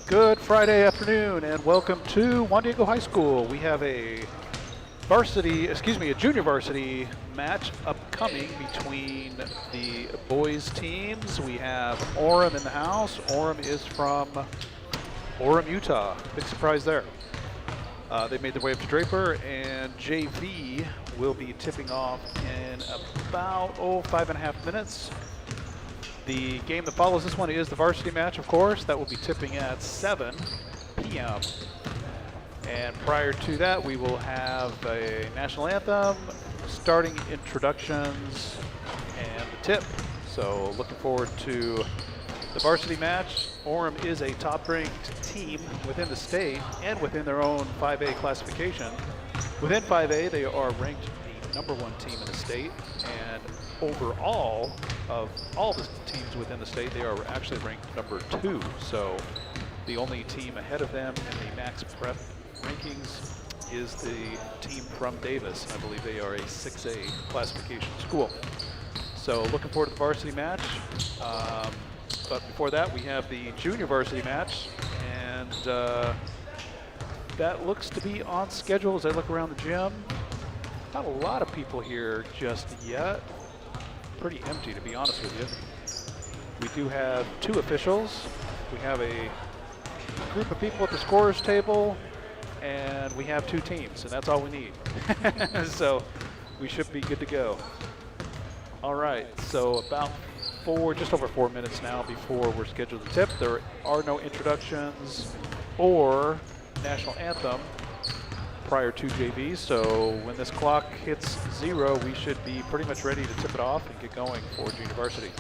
Good Friday afternoon and welcome to Juan Diego High School. We have a junior varsity match upcoming between the boys teams. We have Orem in the house. Orem is from Orem, Utah. Big surprise there. They made their way up to Draper, and JV will be tipping off in about 5.5 minutes. The game that follows this one is the varsity match, of course. That will be tipping at 7 p.m. And prior to that, we will have a national anthem, starting introductions, and the tip. So looking forward to the varsity match. Orem is a top-ranked team within the state and within their own 5A classification. Within 5A, they are ranked the #1 team in the state, and overall, of all the teams within the state, they are actually ranked #2. So the only team ahead of them in the max prep rankings is the team from Davis. I believe they are a 6A classification school. So looking forward to the varsity match. But before that, we have the junior varsity match, and that looks to be on schedule as I look around the gym. Not a lot of people here just yet. Pretty empty, to be honest with you. We do have 2 officials. We have a group of people at the scorer's table, and we have 2 teams, and that's all we need. So we should be good to go. All right, so about just over 4 minutes now before we're scheduled to tip. There are no introductions or national anthem prior to JV, so when this clock hits 0, we should be pretty much ready to tip it off and get going for junior varsity.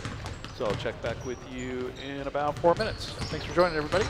So I'll check back with you in about 4 minutes. Thanks for joining, everybody.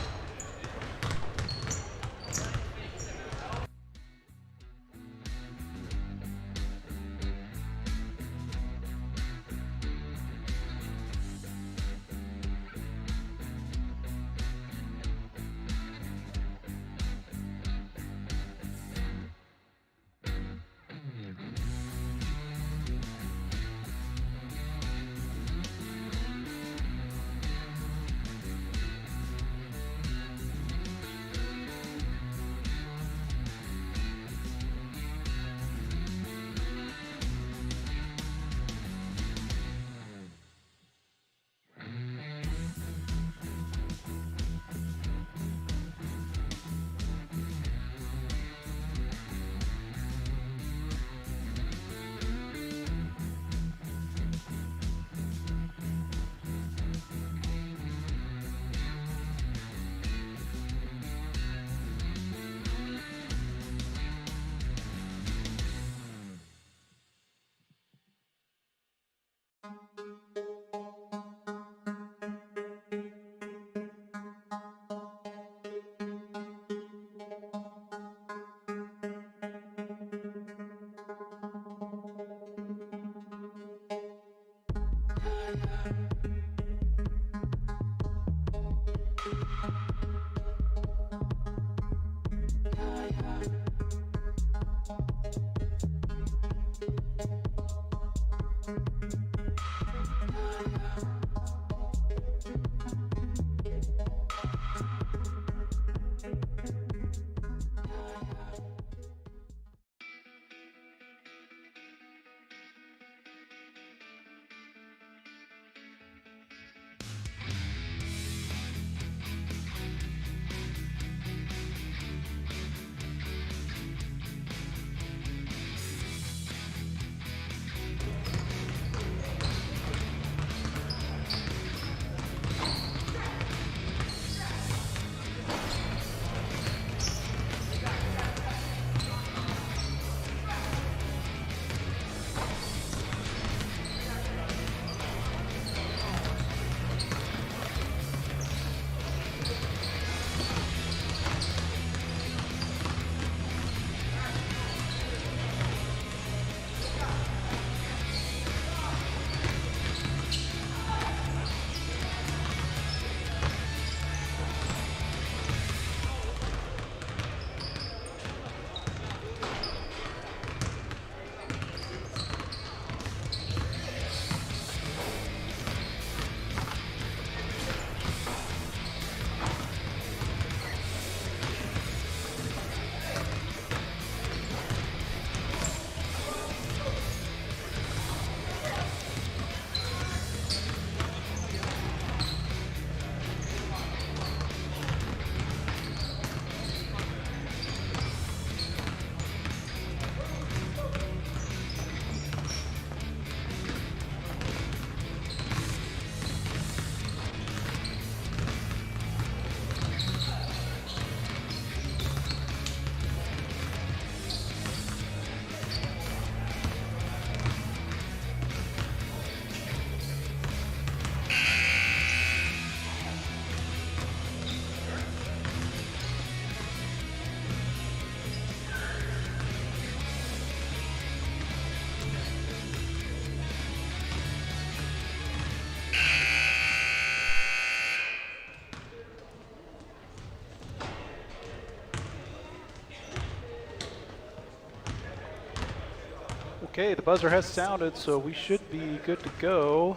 Okay, the buzzer has sounded, so we should be good to go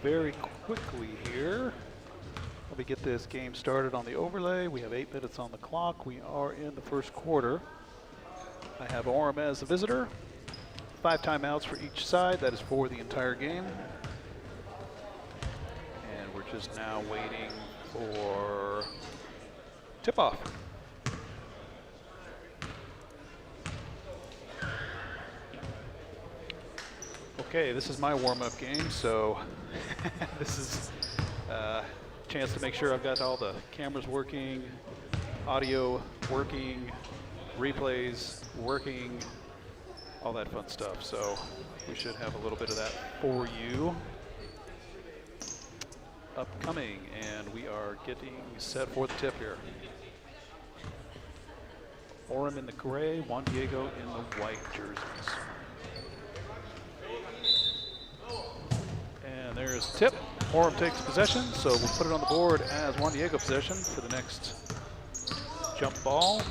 very quickly here. Let me get this game started on the overlay. We have 8 minutes on the clock. We are in the first quarter. I have Orem as the visitor. 5 timeouts for each side. That is for the entire game. And we're just now waiting for tip-off. Okay, this is my warm-up game, so this is a chance to make sure I've got all the cameras working, audio working, replays working, all that fun stuff. So we should have a little bit of that for you upcoming, and we are getting set for the tip here. Orem in the gray, Juan Diego in the white jerseys. And there's the tip. Orem takes possession, so we'll put it on the board as Juan Diego possession for the next jump ball.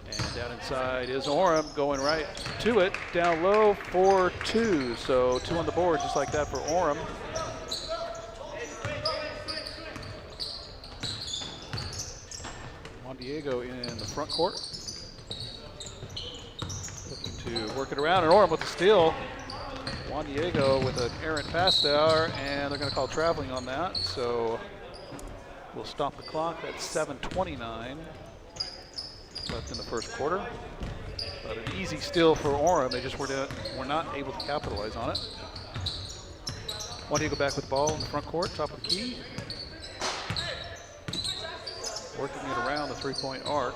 And down inside is Orem going right to it, down low for 2. So 2 on the board, just like that for Orem. Juan Diego in the front court. Looking to work it around, and Orem with the steal. Juan Diego with an errant pass there, and they're going to call traveling on that. So we'll stop the clock at 7:29 left in the first quarter. But an easy steal for Orem. They just were not able to capitalize on it. Juan Diego back with the ball in the front court, top of the key. Working it around the 3-point arc.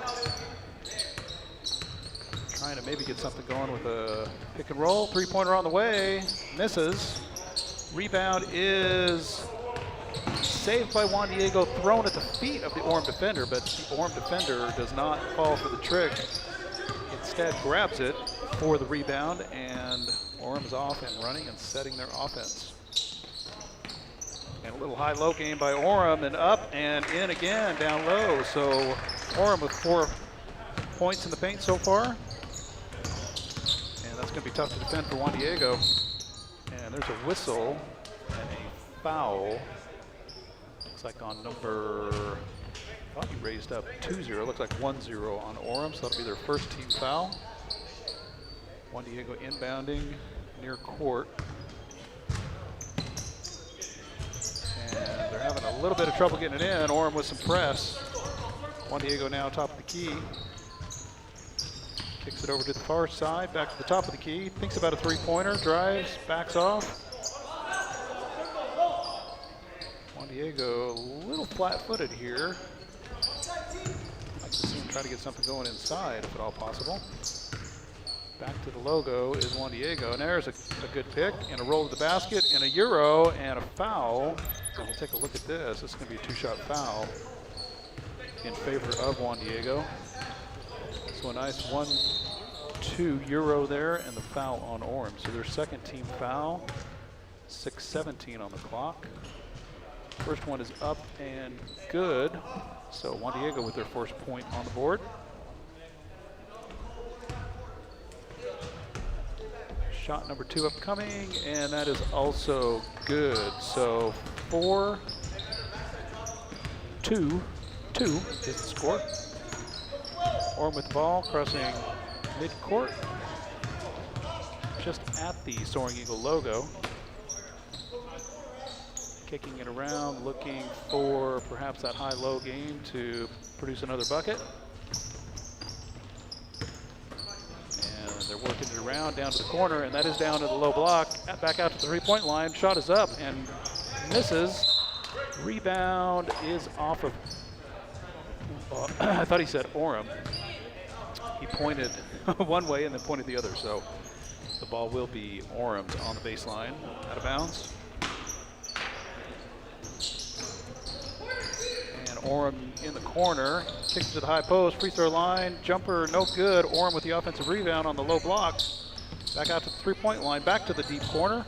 Trying to maybe get something going with a pick and roll. 3-pointer on the way, misses. Rebound is saved by Juan Diego, thrown at the feet of the Orem defender, but the Orem defender does not fall for the trick. Instead grabs it for the rebound, and Orem is off and running and setting their offense. And a little high-low game by Orem, and up and in again, down low. So Orem with 4 points in the paint so far. That's going to be tough to defend for Juan Diego. And there's a whistle and a foul. Looks like on number, I thought he raised up 2-0. Looks like 1-0 on Orem, so that'll be their first team foul. Juan Diego inbounding near court. And they're having a little bit of trouble getting it in. Orem with some press. Juan Diego now top of the key. Kicks it over to the far side, back to the top of the key. Thinks about a 3-pointer, drives, backs off. Juan Diego a little flat-footed here. I'd like to see him try to get something going inside, if at all possible. Back to the logo is Juan Diego. And there's a good pick, and a roll to the basket, and a Euro, and a foul. And we'll take a look at this. This is going to be a 2-shot foul in favor of Juan Diego. So a nice 1-2 Euro there, and the foul on Orem. So their second team foul, 6:17 on the clock. First one is up and good. So Juan Diego with their first point on the board. Shot number 2 upcoming, and that is also good. So 4-2 is the score. Orem with the ball, crossing mid-court, just at the Soaring Eagle logo. Kicking it around, looking for perhaps that high-low game to produce another bucket. And they're working it around down to the corner, and that is down to the low block. Back out to the 3-point line, shot is up and misses. Rebound is off of, I thought he said Orem. He pointed one way and then pointed the other, so the ball will be Orem's on the baseline, out of bounds. And Orem in the corner, kicks to the high post, free throw line, jumper no good. Orem with the offensive rebound on the low block. Back out to the 3-point line, back to the deep corner,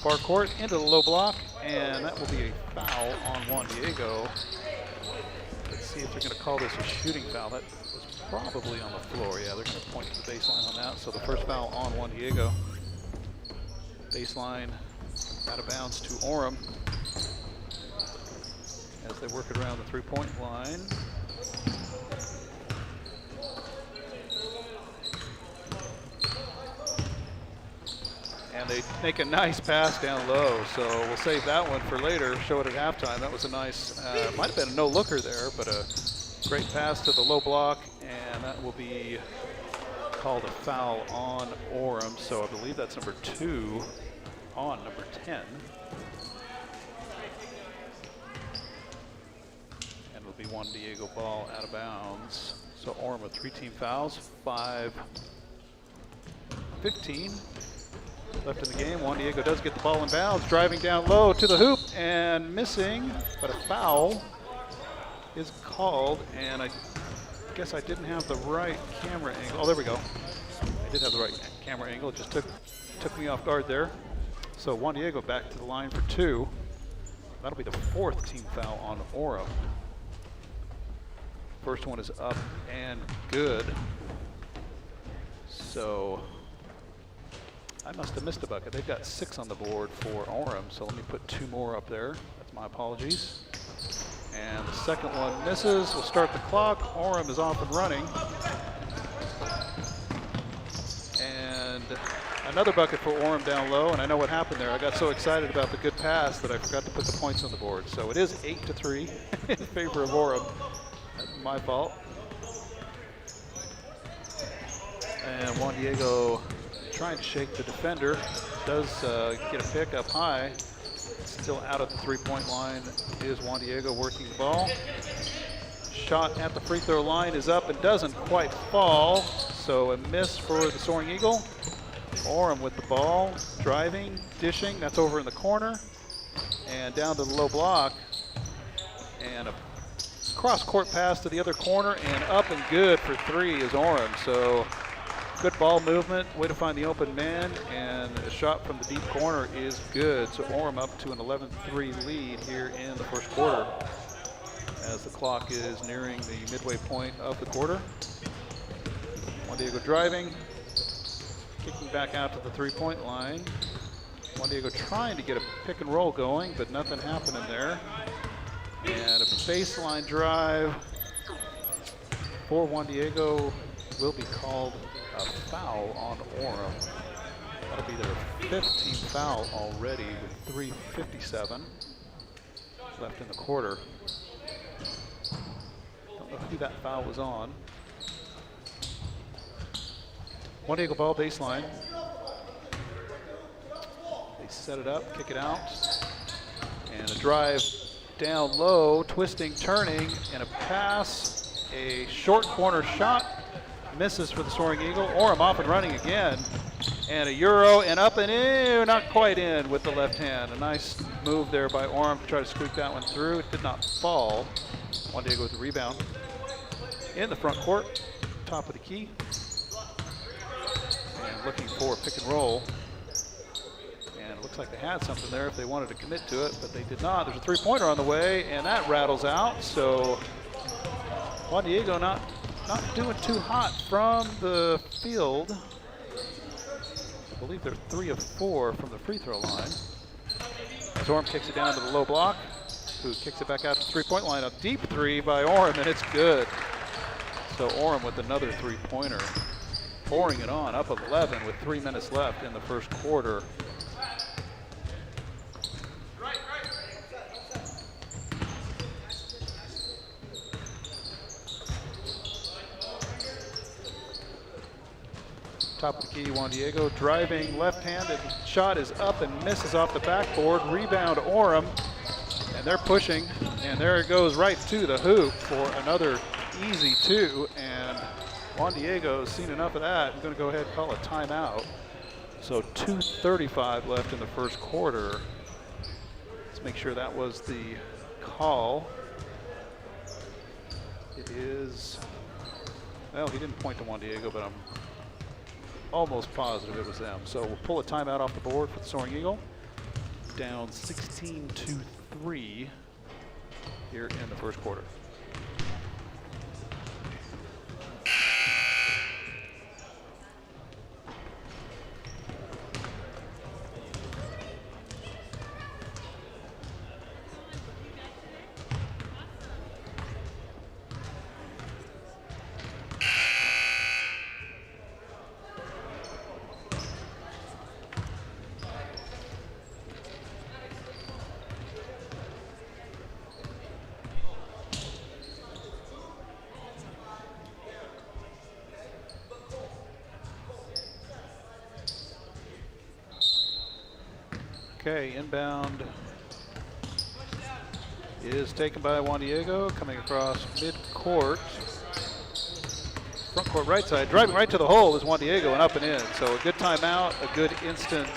far court, into the low block, and that will be a foul on Juan Diego. Let's see if they're going to call this a shooting foul. That was probably on the floor. Yeah, they're going to point to the baseline on that. So the first foul on Juan Diego. Baseline out of bounds to Orem as they work it around the three-point line. And they make a nice pass down low, so we'll save that one for later, show it at halftime. That was a nice, might have been a no-looker there, but a great pass to the low block, and that will be called a foul on Orem. So I believe that's number 2 on number 10. And it'll be Juan Diego ball out of bounds. So Orem with 3 team fouls, 5:15 left in the game. Juan Diego does get the ball in bounds, driving down low to the hoop and missing, but a foul is called, and I guess I didn't have the right camera angle. Oh, there we go. I did have the right camera angle. It just took me off guard there. So Juan Diego back to the line for 2. That'll be the 4th team foul on Orem. First one is up and good. So I must have missed a bucket. They've got 6 on the board for Orem, so let me put 2 more up there. That's my apologies. And the second one misses. We'll start the clock. Orem is off and running. And another bucket for Orem down low, and I know what happened there. I got so excited about the good pass that I forgot to put the points on the board. So it is 8-3 in favor of Orem. That's my fault. And Juan Diego trying to shake the defender. Does get a pick up high. Still out at the three-point line is Juan Diego working the ball. Shot at the free throw line is up and doesn't quite fall. So a miss for the Soaring Eagle. Orem with the ball, driving, dishing. That's over in the corner. And down to the low block. And a cross-court pass to the other corner, and up and good for 3 is Orem. So good ball movement, way to find the open man, and a shot from the deep corner is good. So Orem up to an 11-3 lead here in the first quarter as the clock is nearing the midway point of the quarter. Juan Diego driving, kicking back out to the three-point line. Juan Diego trying to get a pick and roll going, but nothing happening there. And a baseline drive for Juan Diego will be called a foul on Orem. That'll be their 5th team foul already with 3:57 left in the quarter. Don't know who that foul was on. Juan Diego ball baseline. They set it up, kick it out, and a drive down low, twisting, turning, and a pass, a short corner shot. Misses for the Soaring Eagle. Orem off and running again. And a Euro and up and in, not quite in with the left hand. A nice move there by Orem to try to squeak that one through. It did not fall. Juan Diego with the rebound. In the front court, top of the key. And looking for a pick and roll. And it looks like they had something there if they wanted to commit to it, but they did not. There's a three-pointer on the way, and that rattles out. So Juan Diego not doing too hot from the field. I believe they're 3 of 4 from the free throw line. Orem kicks it down to the low block, who kicks it back out to the three-point line. A deep 3 by Orem, and it's good. So Orem with another three-pointer, pouring it on, up 11 with 3 minutes left in the first quarter. Top of the key, Juan Diego driving left-handed. Shot is up and misses off the backboard. Rebound Orem, and they're pushing, and there it goes right to the hoop for another easy 2. And Juan Diego's seen enough of that. I'm going to go ahead and call a timeout. So 2:35 left in the first quarter. Let's make sure that was the call. It is, well, he didn't point to Juan Diego, but I'm almost positive it was them. So we'll pull a timeout off the board for the Soaring Eagle. Down 16-3 here in the first quarter. Okay, inbound is taken by Juan Diego, coming across mid-court. Front court right side, driving right to the hole is Juan Diego and up and in. So a good timeout, a good instant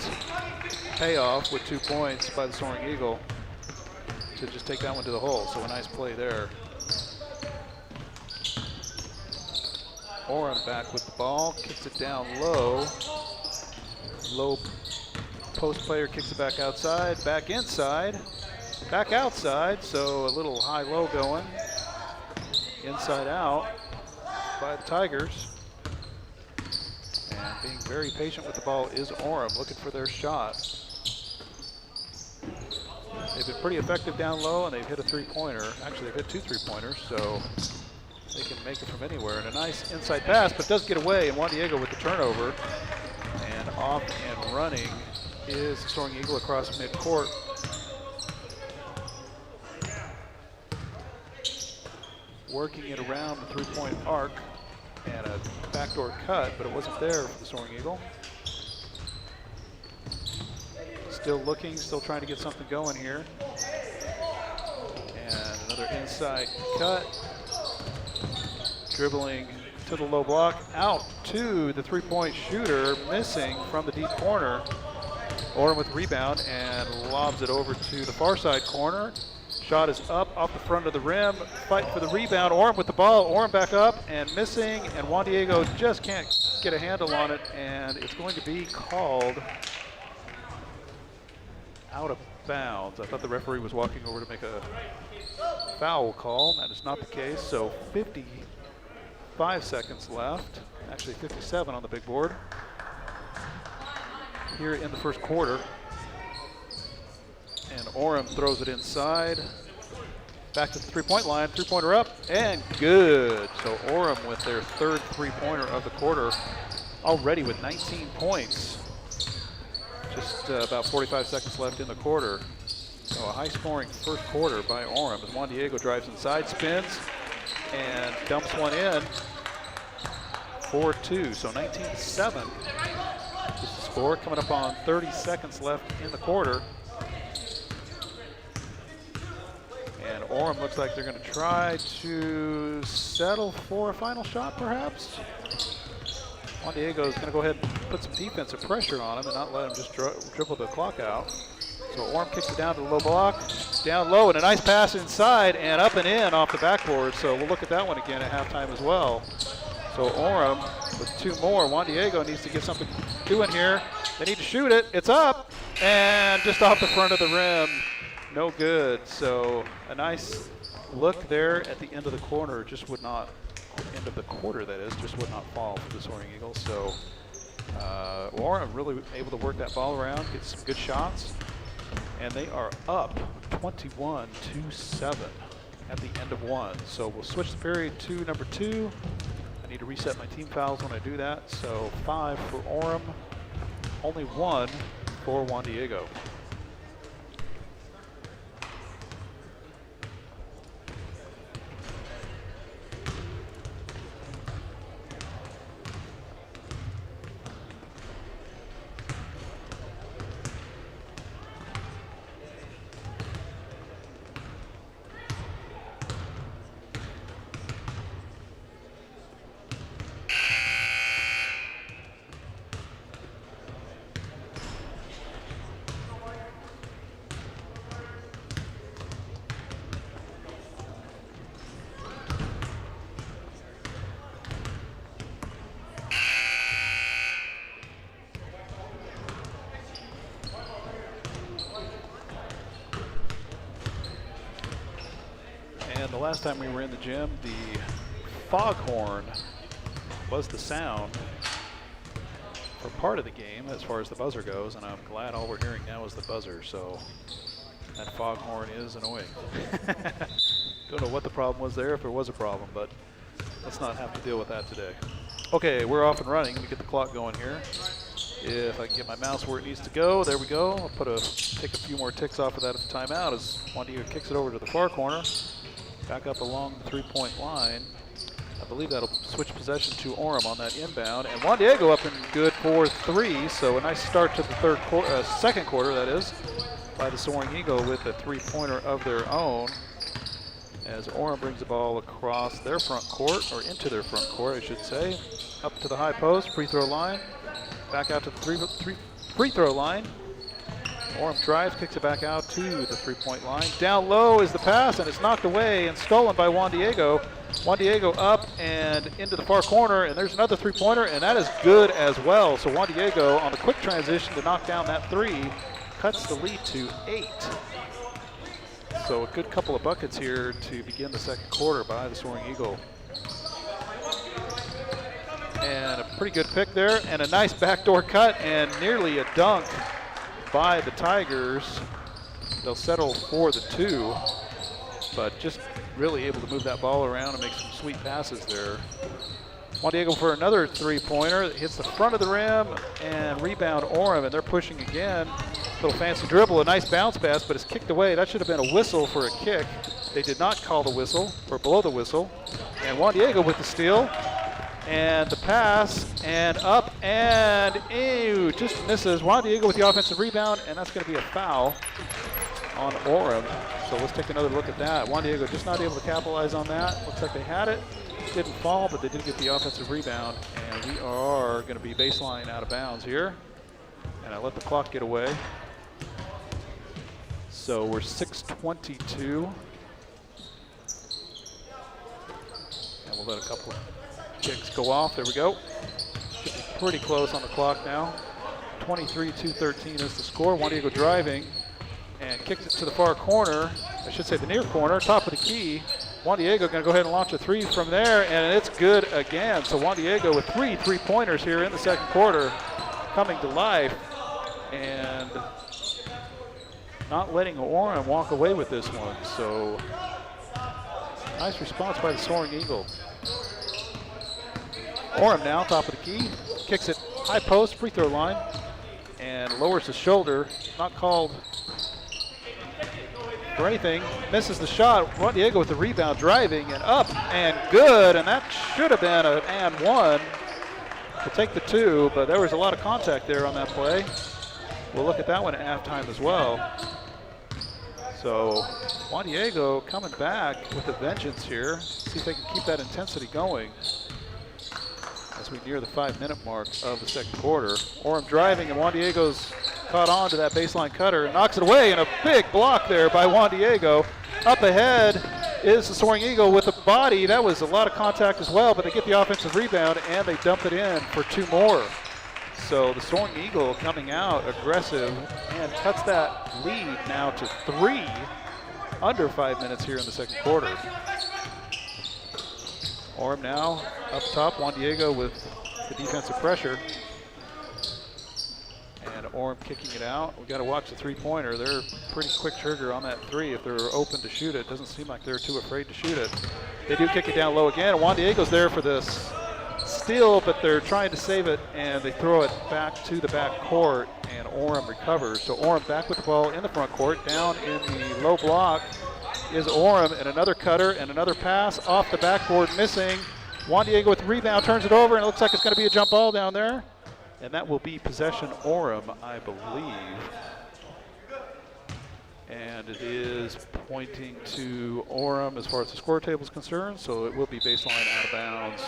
payoff with 2 points by the Soaring Eagle to just take that one to the hole. So a nice play there. Orem back with the ball, kicks it down low. Low post player kicks it back outside, back inside, back outside. So a little high-low going, inside out by the Tigers. And being very patient with the ball is Orem, looking for their shot. They've been pretty effective down low, and they've hit a three-pointer. Actually, they've hit 2 3-pointers, so they can make it from anywhere. And a nice inside pass, but does get away, and Juan Diego with the turnover. And off and running is the Soaring Eagle across midcourt. Working it around the three-point arc, and a backdoor cut, but it wasn't there for the Soaring Eagle. Still looking, still trying to get something going here. And another inside cut. Dribbling to the low block, out to the three-point shooter, missing from the deep corner. Orem with rebound and lobs it over to the far side corner. Shot is up off the front of the rim, fight for the rebound. Orem with the ball, Orem back up and missing, and Juan Diego just can't get a handle on it, and it's going to be called out of bounds. I thought the referee was walking over to make a foul call. That is not the case, so 55 seconds left, actually 57 on the big board here in the first quarter. And Orem throws it inside, back to the three-point line, three-pointer up, and good. So Orem with their third three-pointer of the quarter, already with 19 points. Just about 45 seconds left in the quarter. So a high-scoring first quarter by Orem as Juan Diego drives inside, spins, and dumps one in. 4-2, so 19-7 is the score, coming up on 30 seconds left in the quarter. And Orem looks like they're going to try to settle for a final shot, perhaps. Juan Diego is going to go ahead and put some defensive pressure on him and not let him just dribble the clock out. So Orem kicks it down to the low block, down low, and a nice pass inside and up and in off the backboard. So we'll look at that one again at halftime as well. So Orem with 2 more. Juan Diego needs to get something doing here. They need to shoot it. It's up and just off the front of the rim. No good. So a nice look there at the end of the quarter. Just would not, end of the quarter that is, just would not fall for the Soaring Eagles. So Orem really able to work that ball around, get some good shots. And they are up 21-7 at the end of one. So we'll switch the period to number 2. I need to reset my team fouls when I do that. So 5 for Orem, only 1 for Juan Diego. The last time we were in the gym, the foghorn was the sound for part of the game as far as the buzzer goes, and I'm glad all we're hearing now is the buzzer, so that foghorn is annoying. Don't know what the problem was there, if there was a problem, but let's not have to deal with that today. Okay, we're off and running. Let me get the clock going here. If I can get my mouse where it needs to go, there we go. I'll take a few more ticks off of that at the timeout as Juan Diego kicks it over to the far corner. Back up along the three-point line. I believe that'll switch possession to Orem on that inbound. And Juan Diego up and good for 3. So a nice start to the second quarter, that is, by the Soaring Eagle with a 3-pointer of their own. As Orem brings the ball across their front court, or into their front court, I should say. Up to the high post, free throw line. Back out to the free throw line. Orem drives, kicks it back out to the 3-point line. Down low is the pass, and it's knocked away and stolen by Juan Diego. Juan Diego up and into the far corner, and there's another 3-pointer, and that is good as well. So Juan Diego on the quick transition to knock down that 3 cuts the lead to 8. So a good couple of buckets here to begin the second quarter by the Soaring Eagle. And a pretty good pick there, and a nice backdoor cut, and nearly a dunk by the Tigers. They'll settle for the 2, but just really able to move that ball around and make some sweet passes there. Juan Diego for another 3-pointer that hits the front of the rim, and rebound Orem, and they're pushing again. Little fancy dribble, a nice bounce pass, but it's kicked away. That should have been a whistle for a kick. They did not call the whistle, or blow the whistle. And Juan Diego with the steal, and the pass, and up, and ew, just misses. Juan Diego with the offensive rebound, and that's going to be a foul on Orem. So let's take another look at that. Juan Diego just not able to capitalize on that. Looks like they had it. Didn't fall, but they did get the offensive rebound, and we are going to be baseline out of bounds here. And I let the clock get away. So we're 6:22. And we'll let a couple of kicks go off. There we go. Should be pretty close on the clock now. 23-2-13 is the score. Juan Diego driving and kicks it to the far corner. I should say the near corner, top of the key. Juan Diego going to go ahead and launch a 3 from there, and it's good again. So Juan Diego with 3 3-pointers here in the second quarter, coming to life, and not letting Orem walk away with this one. So nice response by the Soaring Eagle. Orem now, top of the key, kicks it high post, free throw line, and lowers his shoulder. Not called for anything, misses the shot. Juan Diego with the rebound, driving and up and good, and that should have been an and 1 to take the 2, but there was a lot of contact there on that play. We'll look at that one at halftime as well. So Juan Diego coming back with a vengeance here. See if they can keep that intensity going as we near the 5-minute mark of the second quarter. Orem driving, and Juan Diego's caught on to that baseline cutter and knocks it away, and a big block there by Juan Diego. Up ahead is the Soaring Eagle with a body. That was a lot of contact as well, but they get the offensive rebound and they dump it in for 2 more. So the Soaring Eagle coming out aggressive and cuts that lead now to 3 under 5 minutes here in the second quarter. Orem now up top, Juan Diego with the defensive pressure. And Orem kicking it out. We've got to watch the 3-pointer. They're pretty quick trigger on that 3 if they're open to shoot it. Doesn't seem like they're too afraid to shoot it. They do kick it down low again. Juan Diego's there for this steal, but they're trying to save it, and they throw it back to the back court, and Orem recovers. So Orem back with the ball in the front court. Down in the low block is Orem, and another cutter and another pass off the backboard missing. Juan Diego with the rebound, turns it over, and it looks like it's going to be a jump ball down there. And that will be possession Orem, I believe. And it is pointing to Orem as far as the score table is concerned, so it will be baseline out of bounds.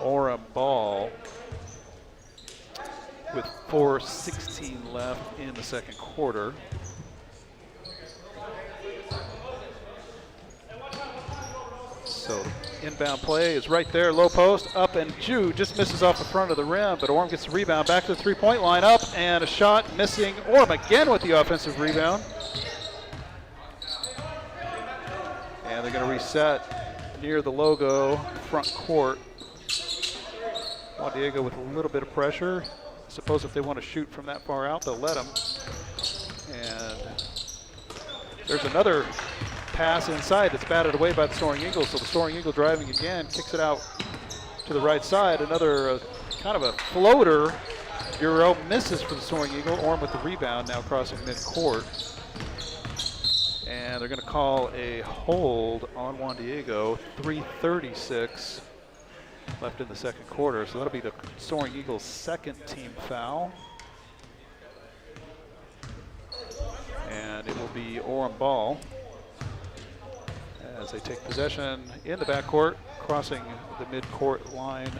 Orem ball with 4:16 left in the second quarter. So inbound play is right there, low post, up, and Ju just misses off the front of the rim, but Orem gets the rebound back to the 3-point line, up, and a shot missing. Orem again with the offensive rebound. And they're going to reset near the logo front court. Juan Diego with a little bit of pressure. I suppose if they want to shoot from that far out, they'll let them. And there's another pass inside that's batted away by the Soaring Eagle. So the Soaring Eagle driving again, kicks it out to the right side. Another kind of a floater. Euro misses for the Soaring Eagle. Orem with the rebound, now crossing midcourt. And they're going to call a hold on Juan Diego. 3:36 left in the second quarter. So that'll be the Soaring Eagles' second team foul. And it will be Orem ball as they take possession in the backcourt, crossing the mid-court line,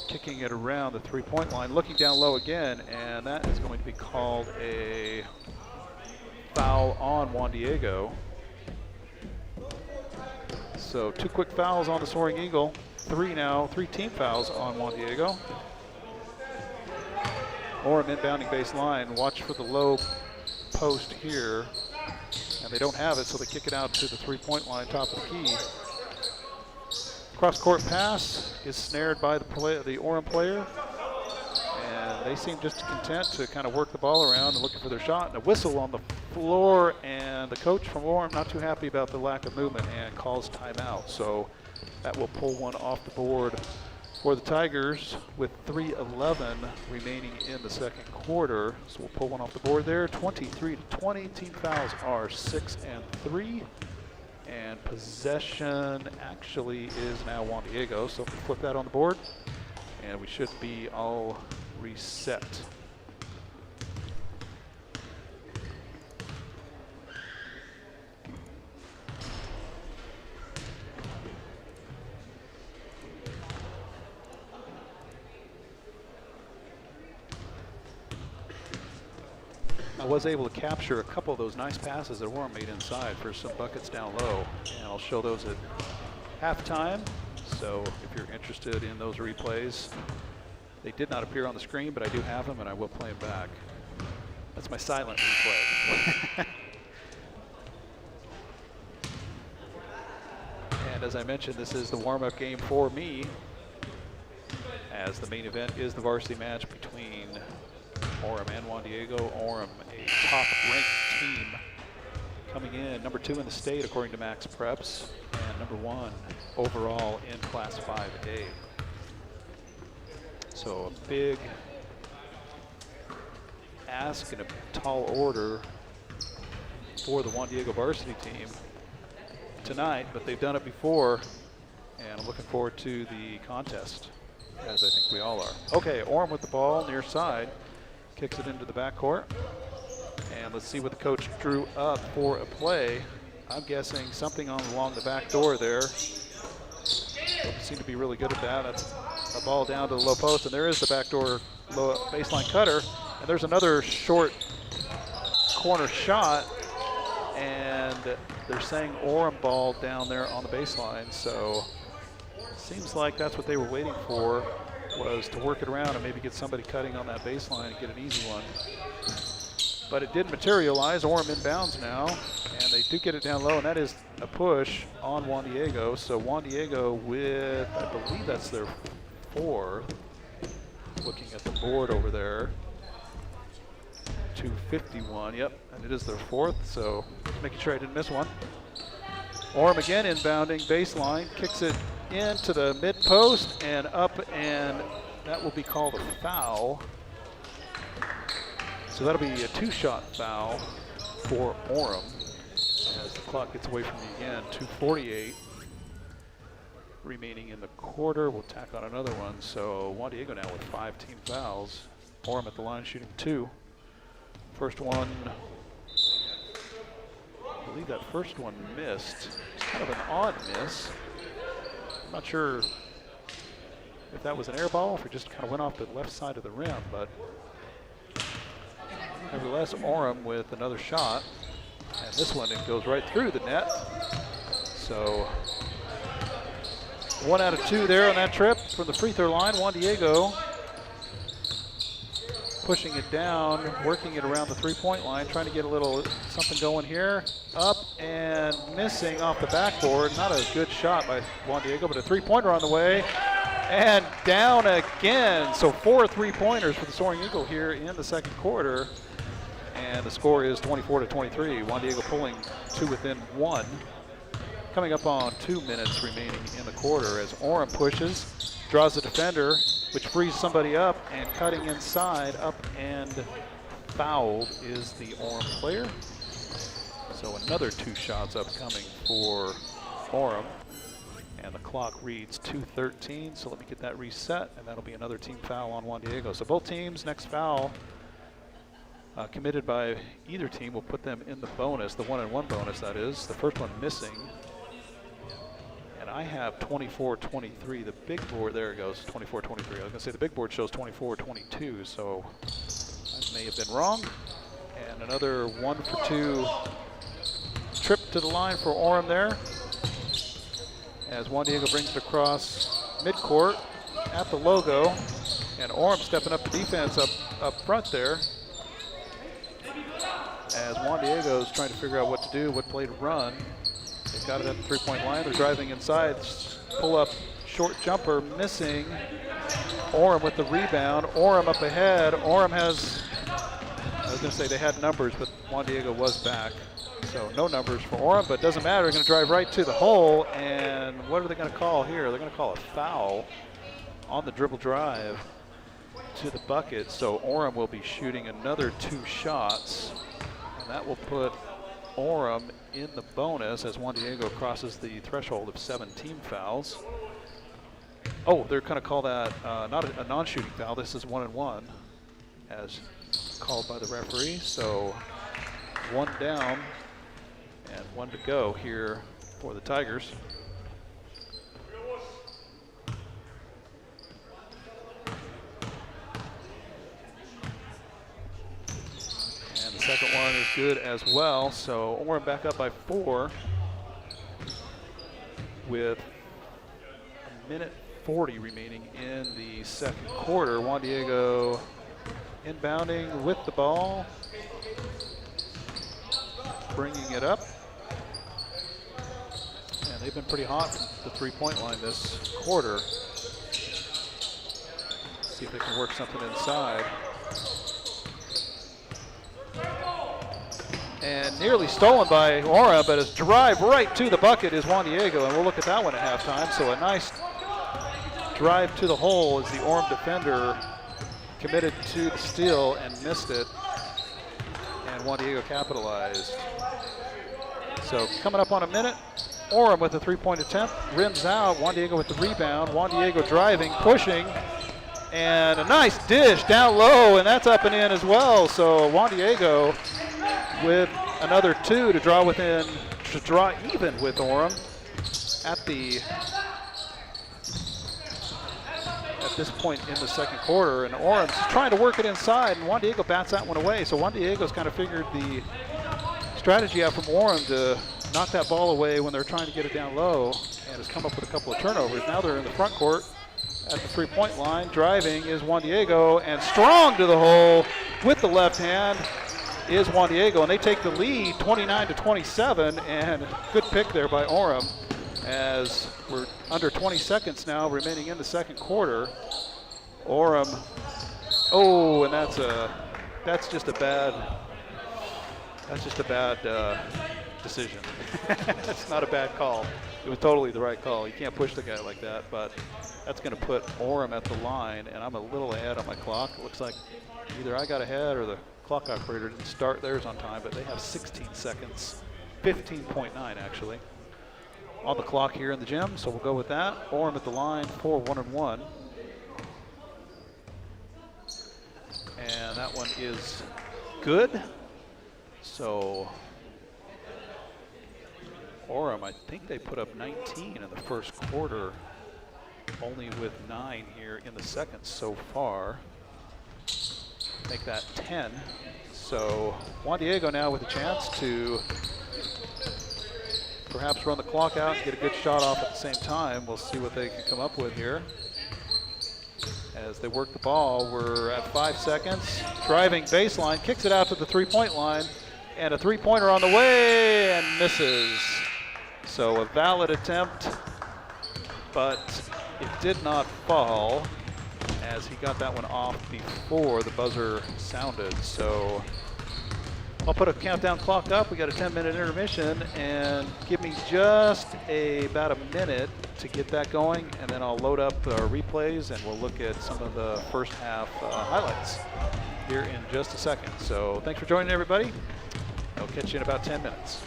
kicking it around the three-point line, looking down low again, and that is going to be called a foul on Juan Diego. So 2 quick fouls on the Soaring Eagle, 3 team fouls on Juan Diego. Orem inbounding baseline, watch for the low post here, and they don't have it, so they kick it out to the three-point line, top of the key. Cross-court pass is snared by the Orem player, and they seem just content to kind of work the ball around and looking for their shot. And a whistle on the floor, and the coach from Orem not too happy about the lack of movement and calls timeout. So that will pull one off the board for the Tigers with 3:11 remaining in the second quarter. So we'll pull one off the board there, 23-20. Team fouls are 6 and 3. And possession actually is now Juan Diego. So if we flip that on the board, and we should be all reset. I was able to capture a couple of those nice passes that Orem made inside for some buckets down low, and I'll show those at halftime. So if you're interested in those replays, they did not appear on the screen, but I do have them, and I will play them back. That's my silent replay. And as I mentioned, this is the warm-up game for me, as the main event is the varsity match between Orem and Juan Diego. Orem, a top-ranked team, coming in number 2 in the state according to Max Preps, and number 1 overall in Class 5A. So a big ask and a tall order for the Juan Diego varsity team tonight, but they've done it before, and I'm looking forward to the contest, as I think we all are. Okay, Orem with the ball near side. Kicks it into the backcourt, and let's see what the coach drew up for a play. I'm guessing something along the back door there. Seem to be really good at that. That's a ball down to the low post, and there is the backdoor low baseline cutter, and there's another short corner shot, and they're saying Orem ball down there on the baseline. So it seems like that's what they were waiting for, was to work it around and maybe get somebody cutting on that baseline and get an easy one. But it did materialize. Orem inbounds now, and they do get it down low, and that is a push on Juan Diego. So Juan Diego with, I believe that's their 4th. Looking at the board over there. 251, yep, and it is their 4th, so just making sure I didn't miss one. Orem again inbounding baseline, kicks it into the mid post and up, and that will be called a foul. So that'll be a 2-shot foul for Orem as the clock gets away from me again. 2:48 remaining in the quarter. We'll tack on another one. So Juan Diego now with 5 team fouls. Orem at the line shooting 2. First one, I believe that first one missed. It's kind of an odd miss. I'm not sure if that was an air ball, if it just kind of went off the left side of the rim, but nevertheless, Orem with another shot, and this one, it goes right through the net. So 1 out of 2 there on that trip from the free throw line. Juan Diego pushing it down, working it around the three-point line, trying to get a little something going here. Up and missing off the backboard. Not a good shot by Juan Diego, but a three-pointer on the way. And down again. So 4 three-pointers for the Soaring Eagle here in the second quarter. And the score is 24-23. Juan Diego pulling 2 within 1. Coming up on 2 minutes remaining in the quarter as Orem pushes, draws the defender, which frees somebody up, and cutting inside, up and fouled is the Orem player. So another 2 shots upcoming for Orem. And the clock reads 2:13, so let me get that reset, and that'll be another team foul on Juan Diego. So both teams, next foul committed by either team will put them in the bonus, the 1-and-1 bonus that is. The first one missing. And I have 24-23. The big board, there it goes, 24-23. I was gonna say the big board shows 24-22, so I may have been wrong. And another 1-for-2 trip to the line for Orem there, as Juan Diego brings it across midcourt at the logo, and Orem stepping up the defense up front there, as Juan Diego's trying to figure out what to do, what play to run. They've got it at the three-point line. They're driving inside. Pull up, short jumper missing. Orem with the rebound. Orem up ahead. Orem has, I was going to say they had numbers, but Juan Diego was back. So no numbers for Orem, but it doesn't matter. They're going to drive right to the hole. And what are they going to call here? They're going to call a foul on the dribble drive to the bucket. So Orem will be shooting another 2 shots. And that will put Orem in the bonus as Juan Diego crosses the threshold of 7 team fouls. Oh, they're going to call that not a non-shooting foul. This is 1-and-1 as called by the referee. So 1 down and 1 to go here for the Tigers. Second one is good as well. So Orem back up by 4 with 1:40 remaining in the second quarter. Juan Diego inbounding with the ball, bringing it up. And they've been pretty hot from the three-point line this quarter. See if they can work something inside. And nearly stolen by Orem, but his drive right to the bucket is Juan Diego, and we'll look at that one at halftime. So a nice drive to the hole as the Orem defender committed to the steal and missed it, and Juan Diego capitalized. So coming up on a minute, Orem with a 3-point attempt, rims out, Juan Diego with the rebound, Juan Diego driving, pushing, and a nice dish down low, and that's up and in as well. So Juan Diego with another 2 to draw even with Orem at this point in the second quarter. And Orem's trying to work it inside, and Juan Diego bats that one away. So Juan Diego's kind of figured the strategy out from Orem to knock that ball away when they're trying to get it down low, and has come up with a couple of turnovers. Now they're in the front court at the three-point line. Driving is Juan Diego, and strong to the hole with the left hand is Juan Diego, and they take the lead 29-27, and good pick there by Orem as we're under 20 seconds now remaining in the second quarter. Orem, oh, and that's just a bad decision. That's not a bad call. It was totally the right call. You can't push the guy like that, but that's going to put Orem at the line, and I'm a little ahead on my clock. It looks like either I got ahead or the clock operator didn't start theirs on time, but they have 16 seconds, 15.9 actually, on the clock here in the gym, so we'll go with that. Orem at the line for 1-and-1. And that one is good. So Orem, I think they put up 19 in the first quarter, only with 9 here in the second so far. Make that 10. So Juan Diego now with a chance to perhaps run the clock out and get a good shot off at the same time. We'll see what they can come up with here. As they work the ball, we're at 5 seconds. Driving baseline, kicks it out to the three-point line, and a three-pointer on the way and misses. So a valid attempt, but it did not fall, as he got that one off before the buzzer sounded. So I'll put a countdown clock up. We got a 10-minute intermission, and give me just about a minute to get that going, and then I'll load up our replays and we'll look at some of the first half highlights here in just a second. So thanks for joining, everybody. I'll catch you in about 10 minutes.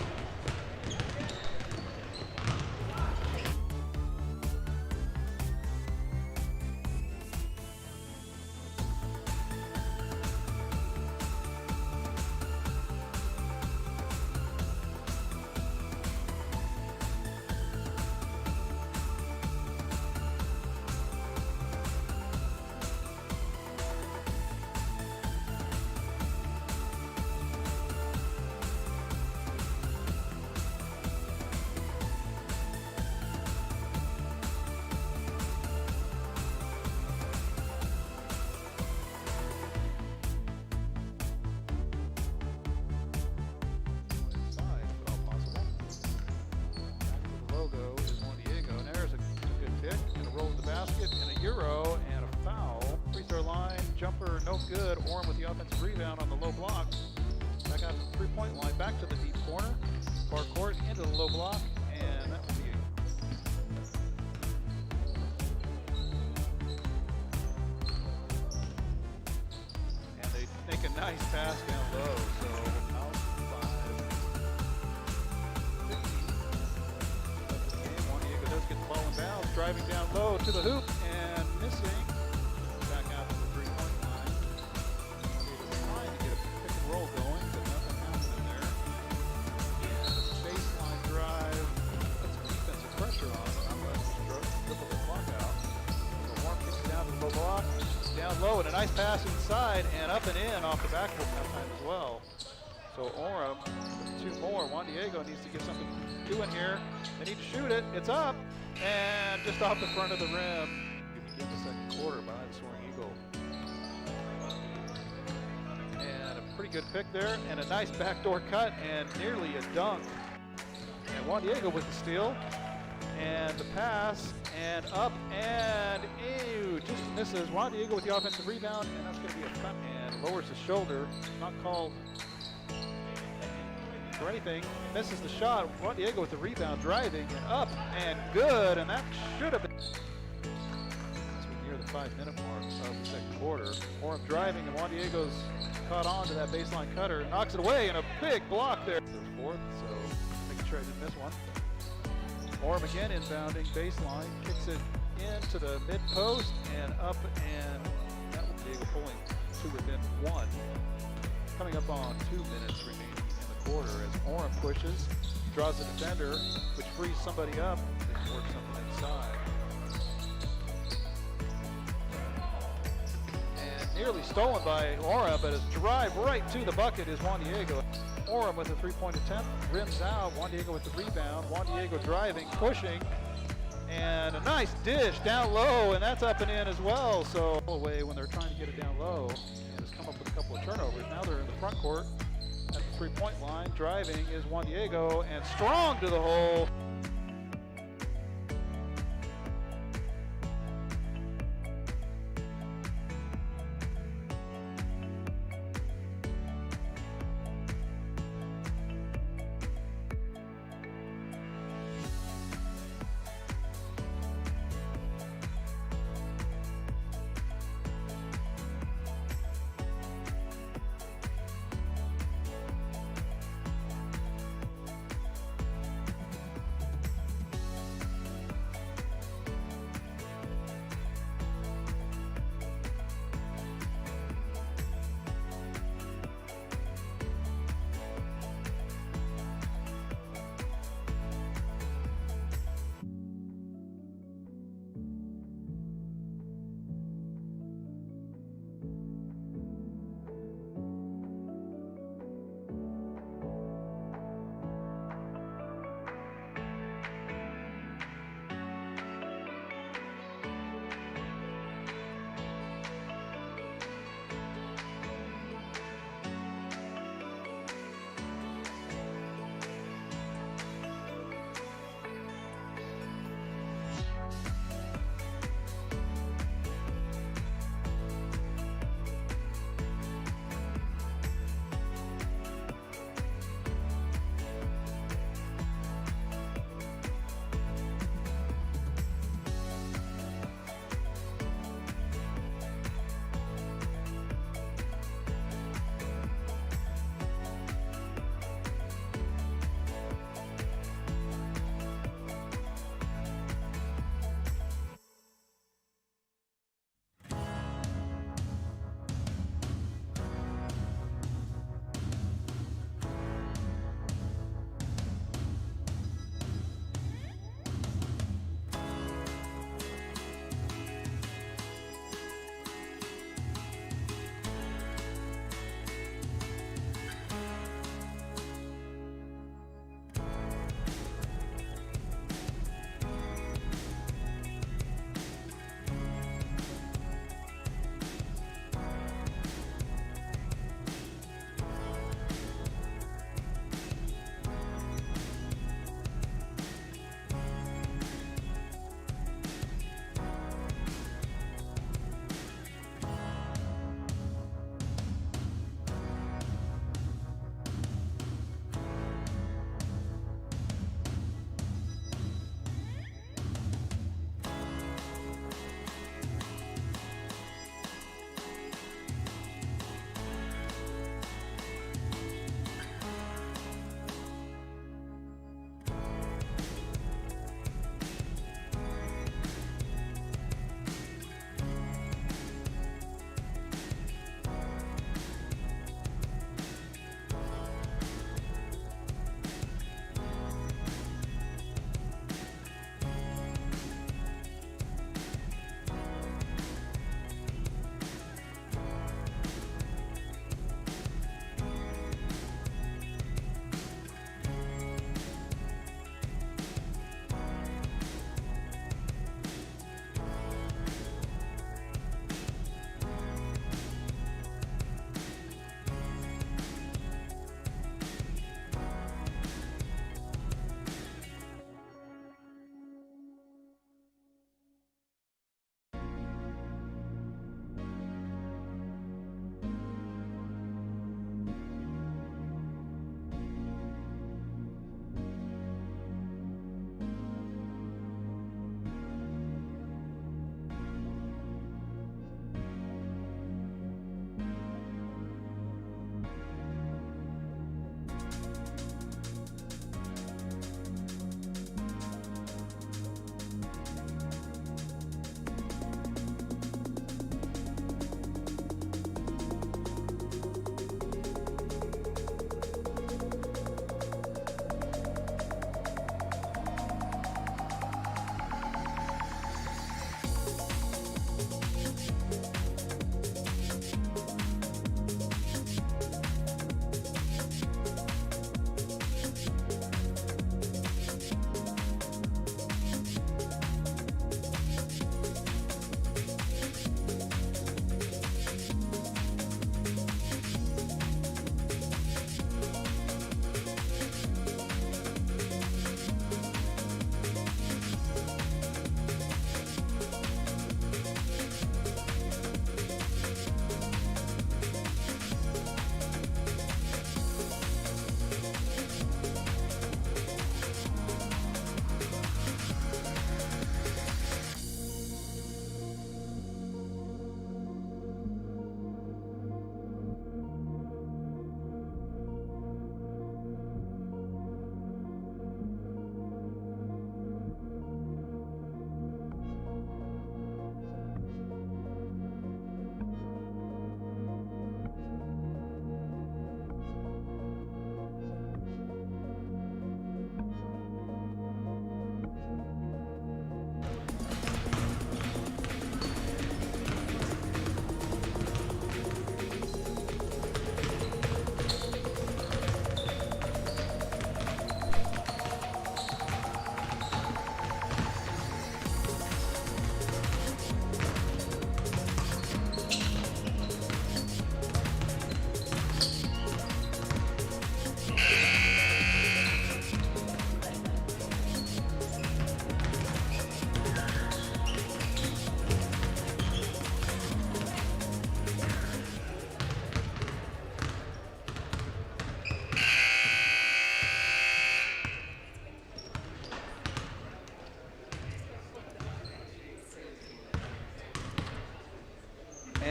euro and a foul. Free throw line, jumper, no good. Orem with the offensive rebound on the low block. Back out to the three-point line, back to the deep corner. Far court, into the low block, and that was the game. And they make a nice pass down low, so out 5. 15. Juan Diego does get the ball in bounds, driving down low to the hoop, and missing. Back out to the three-point line. Trying to get a pick and roll going, but nothing happening there. And baseline drive, put some defensive pressure on, but I'm going to dribble the clock out. So Orem kicks it down to the low block, down low, and a nice pass inside, and up and in off the backboard that time as well. So Orem, two more. Juan Diego needs to get something doing here. They need to shoot it. It's up, and just off the front of the rim. We begin the second quarter behind the Soaring Eagle. And a pretty good pick there, and a nice backdoor cut, and nearly a dunk. And Juan Diego with the steal, and the pass, and up, and ew, just misses. Juan Diego with the offensive rebound, and that's going to be a cut, and lowers his shoulder. Not called for anything. Misses the shot. Juan Diego with the rebound, driving, and up, and good, and that should have been. As we near the 5-minute mark of the second quarter, Orem driving, and Juan Diego's caught on to that baseline cutter, knocks it away, and a big block there. The fourth, so making sure I didn't miss one. Orem again inbounding, baseline, kicks it into the mid post, and up, and that will Diego pulling to within one. Coming up on 2 minutes remaining in the quarter as Orem pushes, draws the defender, which frees somebody up. They can work something inside. Nearly stolen by Orem, but his drive right to the bucket is Juan Diego. Orem with a three-point attempt, rims out. Juan Diego with the rebound. Juan Diego driving, pushing, and a nice dish down low, and that's up and in as well. So away when they're trying to get it down low, and has come up with a couple of turnovers. Now they're in the front court at the three-point line. Driving is Juan Diego, and strong to the hole.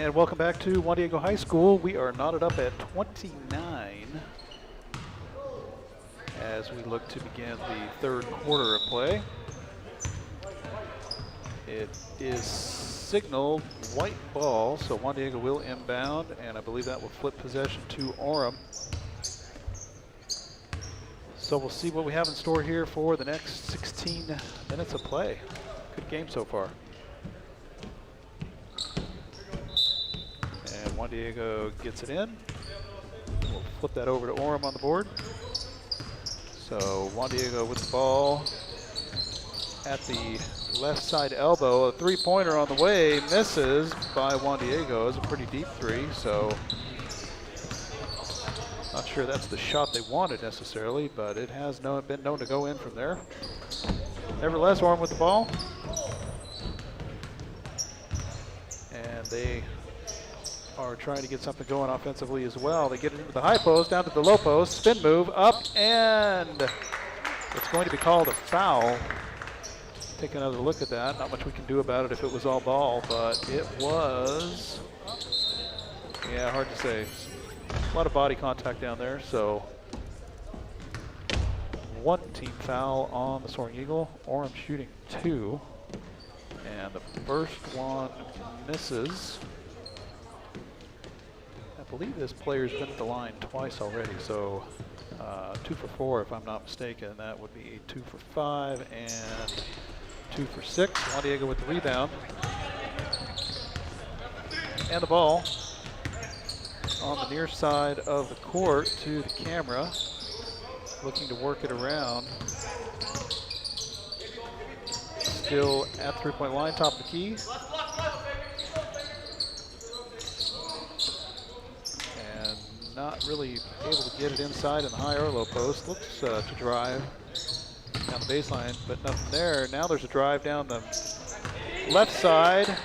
And welcome back to Juan Diego High School. We are knotted up at 29 as we look to begin the third quarter of play. It is signaled white ball, so Juan Diego will inbound, and I believe that will flip possession to Orem. So we'll see what we have in store here for the next 16 minutes of play. Good game so far. And Juan Diego gets it in. We'll flip that over to Orem on the board. So Juan Diego with the ball at the left side elbow. A three-pointer on the way, misses by Juan Diego. It's a pretty deep three, so not sure that's the shot they wanted necessarily, but it has been known to go in from there. Nevertheless, Orem with the ball. And they are trying to get something going offensively as well. They get it into the high post, down to the low post, spin move, up, and it's going to be called a foul. Take another look at that. Not much we can do about it if it was all ball, but it was, yeah, hard to say. A lot of body contact down there, so one team foul on the Soaring Eagle. Orem shooting 2, and the first one misses. I believe this player's been at the line twice already, so 2 for 4 if I'm not mistaken. That would be 2 for 5 and 2 for 6. Juan Diego with the rebound. And the ball on the near side of the court to the camera, looking to work it around. Still at the three-point line, top of the key. And not really able to get it inside in the high or low post. Looks to drive down the baseline, but nothing there. Now there's a drive down the left side,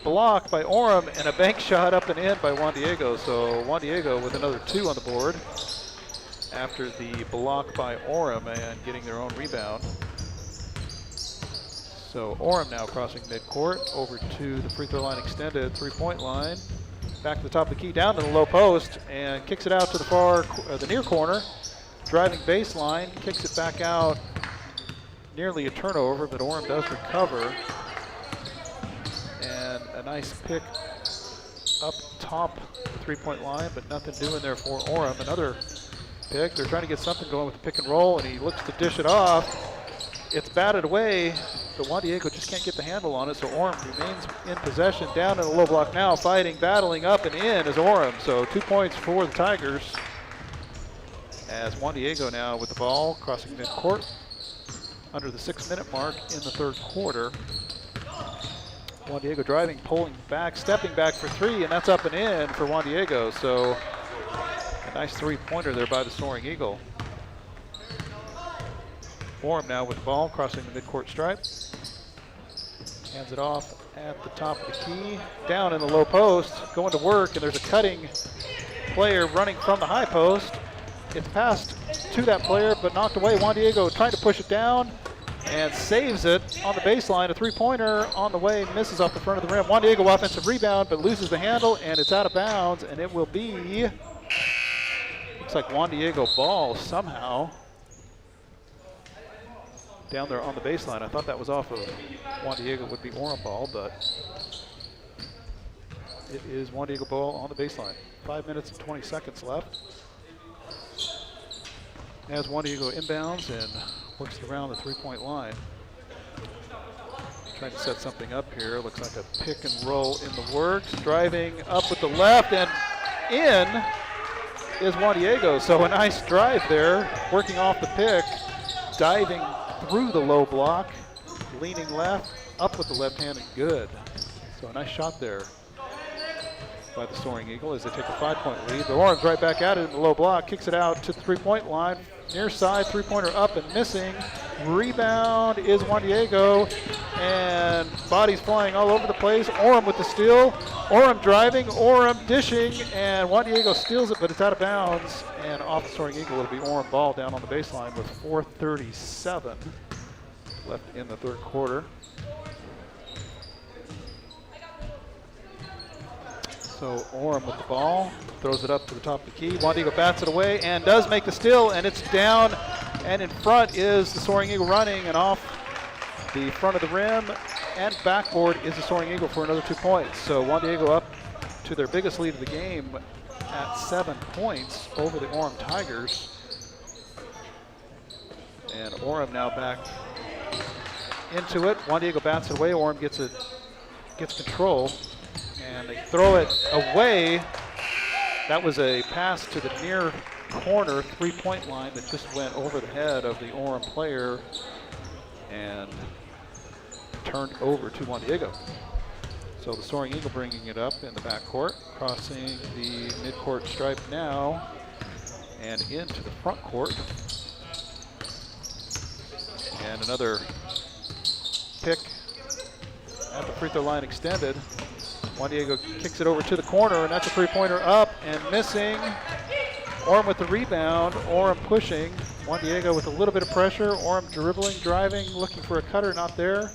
blocked by Orem, and a bank shot up and in by Juan Diego. So Juan Diego with another 2 on the board after the block by Orem and getting their own rebound. So Orem now crossing midcourt over to the free throw line extended, three-point line. Back to the top of the key, down to the low post, and kicks it out to the near corner. Driving baseline, kicks it back out. Nearly a turnover, but Orem does recover. And a nice pick up top the three-point line, but nothing doing there for Orem. Another pick. They're trying to get something going with the pick and roll, and he looks to dish it off. It's batted away, but Juan Diego just can't get the handle on it, so Orem remains in possession. Down in the low block now, fighting, battling up and in is Orem. So 2 points for the Tigers as Juan Diego now with the ball, crossing midcourt under the 6-minute mark in the third quarter. Juan Diego driving, pulling back, stepping back for 3, and that's up and in for Juan Diego. So a nice three-pointer there by the Soaring Eagle. Orem now with the ball, crossing the midcourt stripe. Hands it off at the top of the key. Down in the low post, going to work, and there's a cutting player running from the high post. It's passed to that player, but knocked away. Juan Diego trying to push it down and saves it on the baseline. A three-pointer on the way, misses off the front of the rim. Juan Diego offensive rebound, but loses the handle, and it's out of bounds, and it will be, looks like Juan Diego ball somehow down there on the baseline. I thought that was off of Juan Diego, would be Orem ball, but it is Juan Diego ball on the baseline. 5 minutes and 20 seconds left. As Juan Diego inbounds and works around the three-point line. Trying to set something up here. Looks like a pick and roll in the works. Driving up with the left, and in is Juan Diego. So a nice drive there, working off the pick, diving through the low block, leaning left, up with the left hand, and good. So a nice shot there by the Soaring Eagle as they take a 5-point lead. The Orem's right back at it in the low block, kicks it out to the three-point line. Near side, three-pointer up and missing. Rebound is Juan Diego, and bodies flying all over the place. Orem with the steal. Orem driving, Orem dishing, and Juan Diego steals it, but it's out of bounds. And off the Soaring Eagle, it'll be Orem ball down on the baseline with 4:37 left in the third quarter. So Orem with the ball, throws it up to the top of the key. Juan Diego bats it away and does make the steal, and it's down. And in front is the Soaring Eagle running, and off the front of the rim and backboard is the Soaring Eagle for another 2 points. So Juan Diego up to their biggest lead of the game at 7 points over the Orem Tigers. And Orem now back into it. Juan Diego bats it away. Orem gets control, and they throw it away. That was a pass to the near corner 3-point line that just went over the head of the Orem player and turned over to Juan Diego. So the Soaring Eagle bringing it up in the backcourt, crossing the midcourt stripe now and into the front court. And another pick at the free throw line extended. Juan Diego kicks it over to the corner, and that's a 3-pointer up and missing. Orem with the rebound, Orem pushing. Juan Diego with a little bit of pressure. Orem dribbling, driving, looking for a cutter, not there.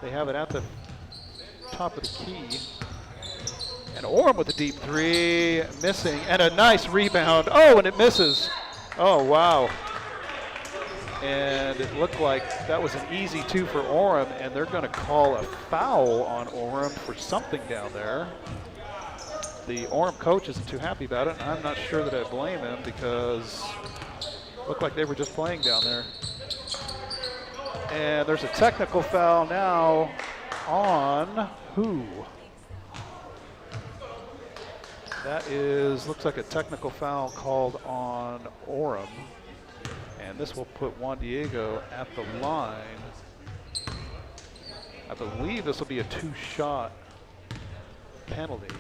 They have it at the top of the key. And Orem with a deep three, missing, and a nice rebound. Oh, and it misses. Oh, wow. And it looked like that was an easy 2 for Orem, and they're going to call a foul on Orem for something down there. The Orem coach isn't too happy about it, and I'm not sure that I blame him because it looked like they were just playing down there. And there's a technical foul now on who? That looks like a technical foul called on Orem. And this will put Juan Diego at the line. I believe this will be a 2-shot penalty.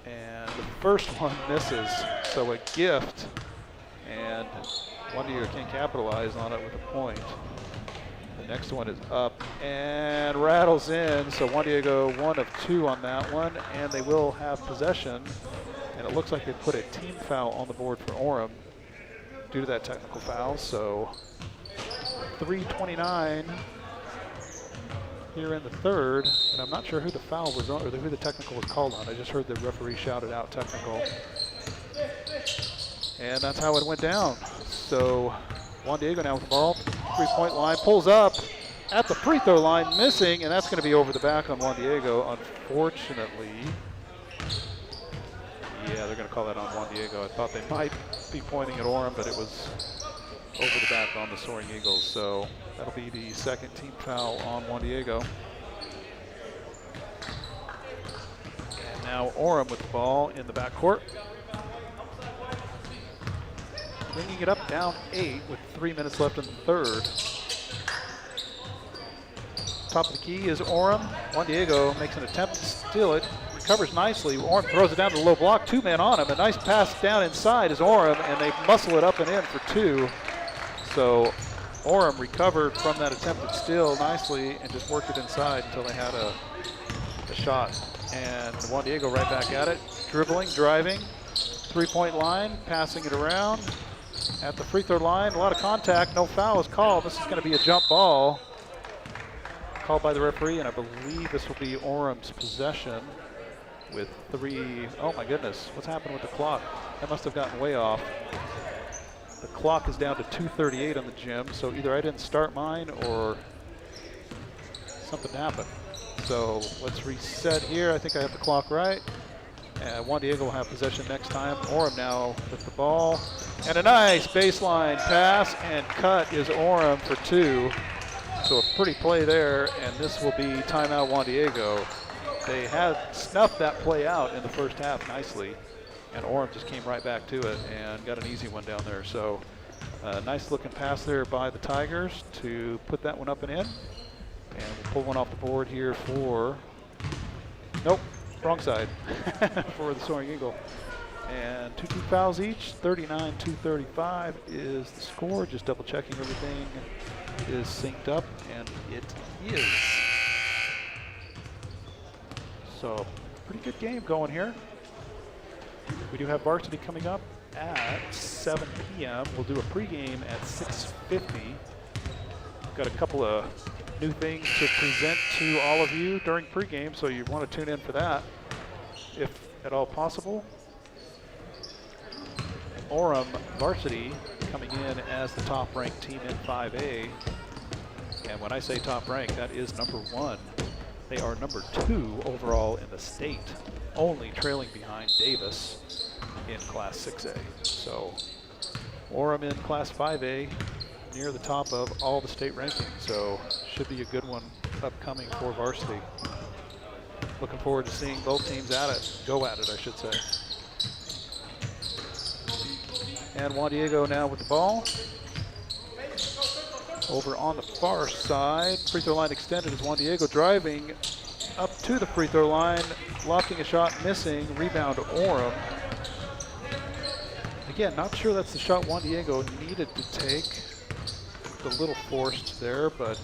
And the first one misses, so a gift. And Juan Diego can't capitalize on it with a point. The next one is up and rattles in, so Juan Diego 1 of 2 on that one, and they will have possession. And it looks like they put a team foul on the board for Orem due to that technical foul. So 3:29 here in the third, and I'm not sure who the foul was on, or who the technical was called on. I just heard the referee shouted out technical. And that's how it went down. So Juan Diego now with the ball, 3-point line, pulls up at the free throw line, missing, and that's going to be over the back on Juan Diego, unfortunately. Yeah, they're going to call that on Juan Diego. I thought they might be pointing at Orem, but it was over the back on the Soaring Eagles. So that'll be the second team foul on Juan Diego. And now Orem with the ball in the backcourt. Bringing it up down 8 with 3 minutes left in the third. Top of the key is Orem. Juan Diego makes an attempt to steal it. Recovers nicely. Orem throws it down to the low block. 2 men on him. A nice pass down inside is Orem, and they muscle it up and in for 2. So Orem recovered from that attempted steal nicely and just worked it inside until they had a shot. And Juan Diego right back at it. Dribbling, driving, 3-point line, passing it around. At the free throw line, a lot of contact, no foul is called. This is going to be a jump ball called by the referee, and I believe this will be Orem's possession with 3. Oh my goodness, what's happened with the clock? That must have gotten way off. The clock is down to 2:38 on the gym, so either I didn't start mine or something happened. So let's reset here. I think I have the clock right. Juan Diego will have possession next time. Orem now with the ball. And a nice baseline pass and cut is Orem for 2. So a pretty play there, and this will be timeout Juan Diego. They had snuffed that play out in the first half nicely, and Orem just came right back to it and got an easy one down there. So nice looking pass there by the Tigers to put that one up and in. And we'll pull one off the board here for, nope, wrong side, for the Soaring Eagle. And 2 fouls each, 39-35 is the score. Just double checking everything is synced up, and it is. So pretty good game going here. We do have varsity coming up at 7 p.m. We'll do a pregame at 6:50. Got a couple of new things to present to all of you during pregame, so you want to tune in for that. if at all possible. Orem varsity coming in as the top-ranked team in 5A. And when I say top-ranked, that is #1. They are #2 overall in the state, only trailing behind Davis in Class 6A. So Orem in Class 5A, near the top of all the state rankings. So should be a good one upcoming for varsity. Looking forward to seeing both teams at it, go at it, I should say. And Juan Diego now with the ball. Over on the far side, free throw line extended as Juan Diego driving up to the free throw line, lofting a shot, missing, rebound to Orem. Again, not sure that's the shot Juan Diego needed to take. A little forced there, but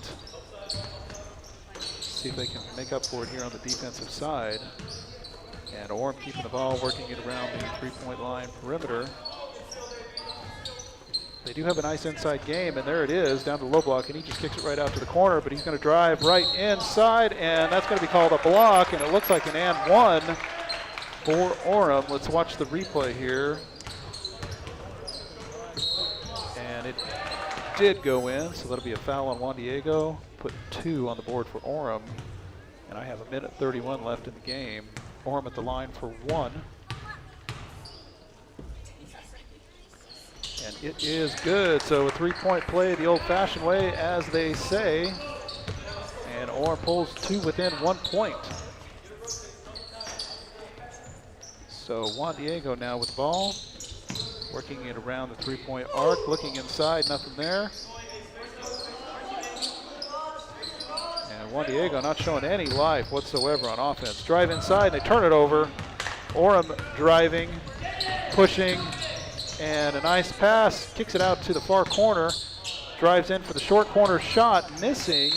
see if they can make up for it here on the defensive side. And Orem keeping the ball, working it around the three-point line perimeter. They do have a nice inside game, and there it is, down to the low block, and he just kicks it right out to the corner, but he's going to drive right inside, and that's going to be called a block, and it looks like an and one for Orem. Let's watch the replay here. And it did go in, so that'll be a foul on Juan Diego. Put 2 on the board for Orem, and I have 1:31 left in the game. Orem at the line for 1. And it is good, so a three-point play the old-fashioned way, as they say. And Orem pulls 2 within 1 point. So Juan Diego now with the ball, working it around the three-point arc, looking inside, nothing there. And Juan Diego not showing any life whatsoever on offense. Drive inside, and they turn it over. Orem driving, pushing, and a nice pass, kicks it out to the far corner, drives in for the short corner shot, missing,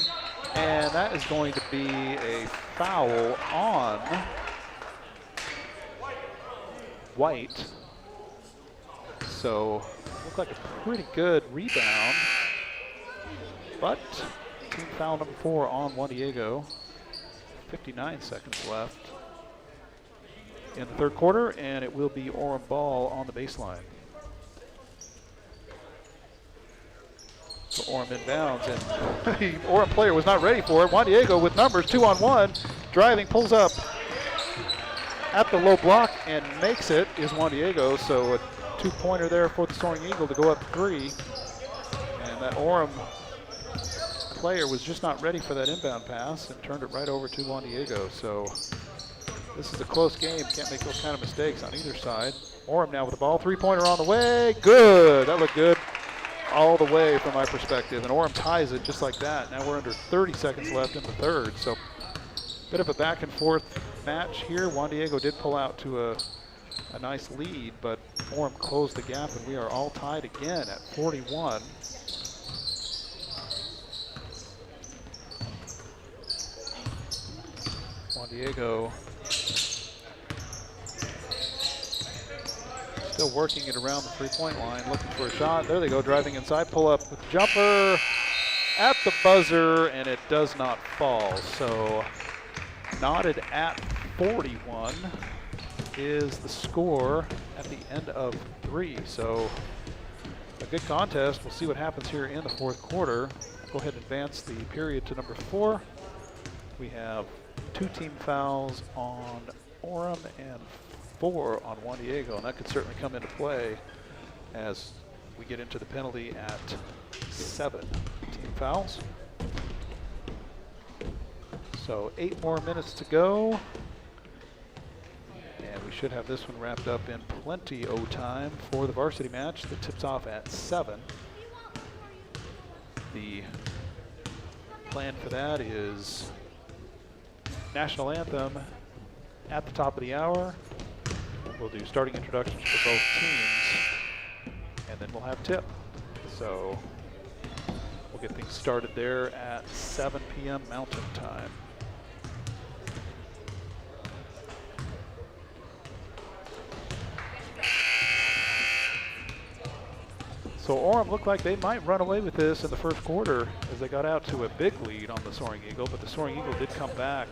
and that is going to be a foul on White. So, looked like a pretty good rebound, but team foul #4 on Juan Diego. 59 seconds left in the third quarter, and it will be Orem ball on the baseline. So Orem inbounds, and the Orem player was not ready for it. Juan Diego with numbers, 2-on-1, driving, pulls up at the low block and makes it, is Juan Diego. So a 2-pointer there for the Soaring Eagle to go up 3. And that Orem player was just not ready for that inbound pass and turned it right over to Juan Diego. So this is a close game. Can't make those kind of mistakes on either side. Orem now with the ball, 3-pointer on the way. Good, that looked good all the way from my perspective, and Orem ties it just like that. Now we're under 30 seconds left in the third, so bit of a back and forth match here. Juan Diego did pull out to a nice lead, but Orem closed the gap, and we are all tied again at 41. Juan Diego still working it around the three-point line, looking for a shot. There they go, driving inside, pull up with the jumper at the buzzer, and it does not fall. So knotted at 41 is the score at the end of 3. So a good contest. We'll see what happens here in the fourth quarter. Go ahead and advance the period to #4. We have 2 team fouls on Orem and 4 on Juan Diego, and that could certainly come into play as we get into the penalty at 7 team fouls. So 8 more minutes to go, and we should have this one wrapped up in plenty of time for the varsity match that tips off at 7. The plan for that is national anthem at the top of the hour. We'll do starting introductions for both teams, and then we'll have tip. So we'll get things started there at 7 p.m. Mountain Time. So Orem looked like they might run away with this in the first quarter as they got out to a big lead on the Soaring Eagle, but the Soaring Eagle did come back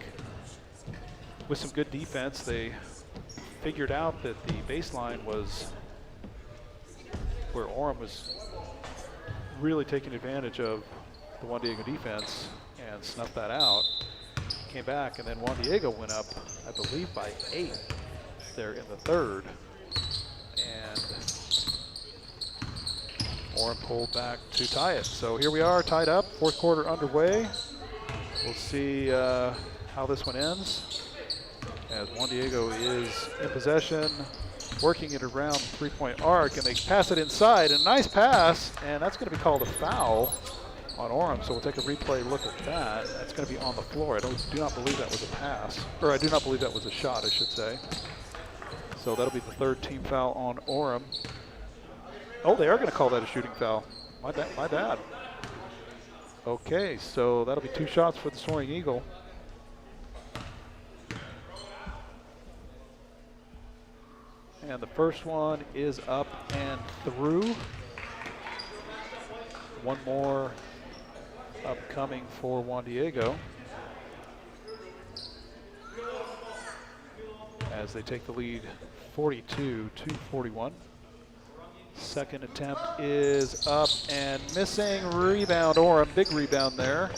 with some good defense. They figured out that the baseline was where Orem was really taking advantage of the Juan Diego defense and snuffed that out. Came back, and then Juan Diego went up, I believe, by 8 there in the third. And Orem pulled back to tie it. So here we are, tied up, fourth quarter underway. We'll see how this one ends, as Juan Diego is in possession, working it around the three-point arc, and they pass it inside. A nice pass, and that's going to be called a foul on Orem. So we'll take a replay look at that. That's going to be on the floor. I do not believe that was a pass, or I do not believe that was a shot, I should say. So that'll be the third team foul on Orem. Oh, they are going to call that a shooting foul. My bad. Okay, so that'll be 2 shots for the Soaring Eagle. And the first one is up and through. One more upcoming for Juan Diego, as they take the lead 42-41. Second attempt is up and missing. Rebound, Orem, big rebound there.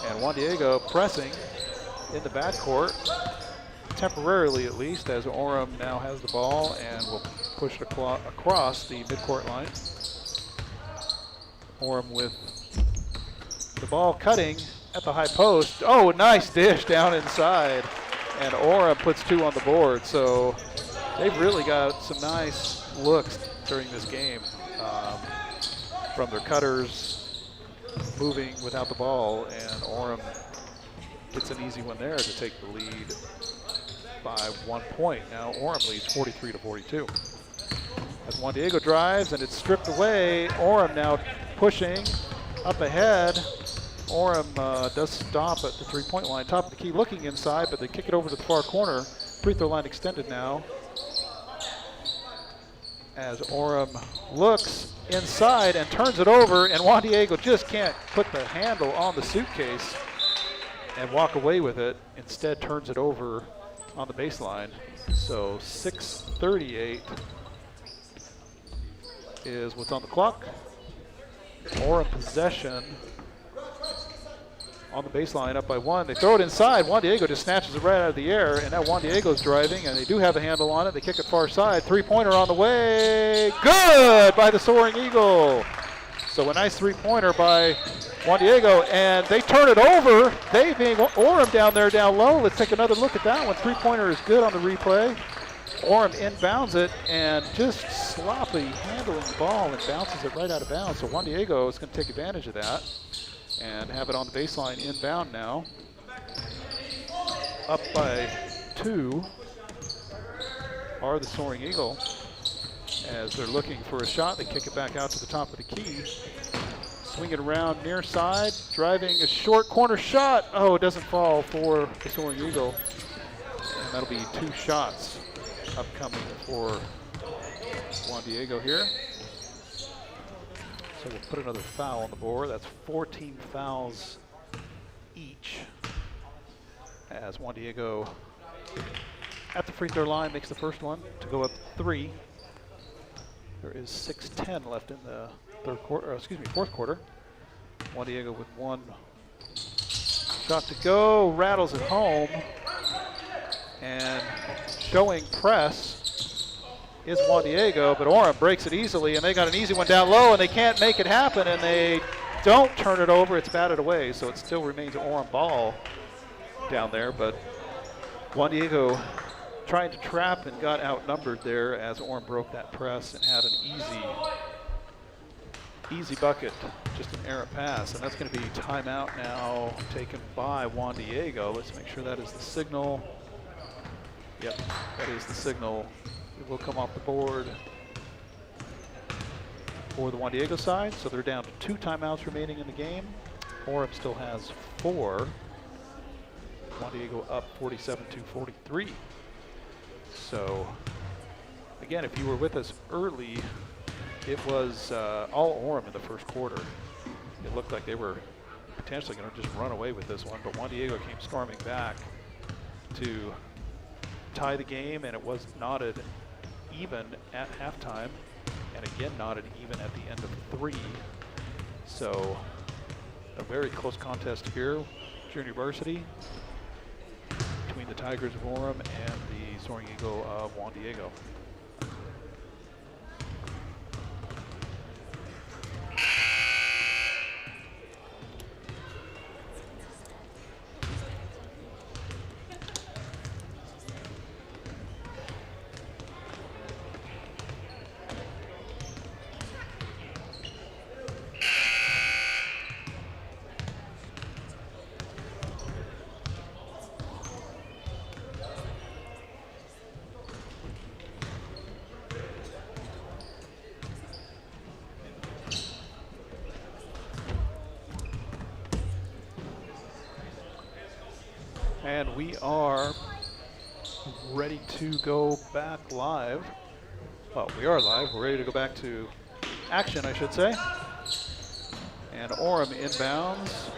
And Juan Diego pressing in the backcourt, temporarily at least, as Orem now has the ball and will push it across the midcourt line. Orem with the ball cutting at the high post. Oh, nice dish down inside. And Orem puts 2 on the board. So they've really got some nice looks during this game, from their cutters, moving without the ball, and Orem gets an easy one there to take the lead by 1 point. Now Orem leads 43-42. As Juan Diego drives and it's stripped away, Orem now pushing up ahead. Orem does stop at the three-point line, top of the key, looking inside, but they kick it over to the far corner. Free throw line extended now, as Orem looks inside and turns it over, and Juan Diego just can't put the handle on the suitcase and walk away with it. Instead turns it over on the baseline. So 6:38 is what's on the clock. Orem possession on the baseline, up by 1. They throw it inside. Juan Diego just snatches it right out of the air, and now Juan Diego's driving, and they do have a handle on it. They kick it far side. Three-pointer on the way. Good by the Soaring Eagle. So a nice three-pointer by Juan Diego, and they turn it over. They being Orem down there, down low. Let's take another look at that one. Three-pointer is good on the replay. Orem inbounds it and just sloppy handling the ball and bounces it right out of bounds. So Juan Diego is going to take advantage of that and have it on the baseline inbound now. Up by 2 are the Soaring Eagle. As they're looking for a shot, they kick it back out to the top of the key. Swing it around near side, driving a short corner shot. Oh, it doesn't fall for the Soaring Eagle. And that'll be 2 shots upcoming for Juan Diego here. So we'll put another foul on the board. That's 14 fouls each, as Juan Diego at the free throw line makes the first one to go up 3. There is 6:10 left in the fourth quarter. Juan Diego with 1 shot to go, rattles it home, and showing press is Juan Diego, but Orem breaks it easily, and they got an easy one down low, and they can't make it happen, and they don't turn it over. It's batted away, so it still remains Orem ball down there, but Juan Diego trying to trap and got outnumbered there as Orem broke that press and had an easy bucket, just an errant pass, and that's going to be timeout now taken by Juan Diego. Let's make sure that is the signal. Yep, that is the signal. It will come off the board for the Juan Diego side. So they're down to 2 timeouts remaining in the game. Orem still has 4. Juan Diego up 47-43. So again, if you were with us early, it was all Orem in the first quarter. It looked like they were potentially going to just run away with this one, but Juan Diego came storming back to tie the game, and it was knotted even at halftime, and again knotted even at the end of 3. So a very close contest here, junior varsity, between the Tigers of Orem and the Soaring Eagle of Juan Diego. And we are ready to go back live. Well, we are live. We're ready to go back to action, I should say. And Orem inbounds.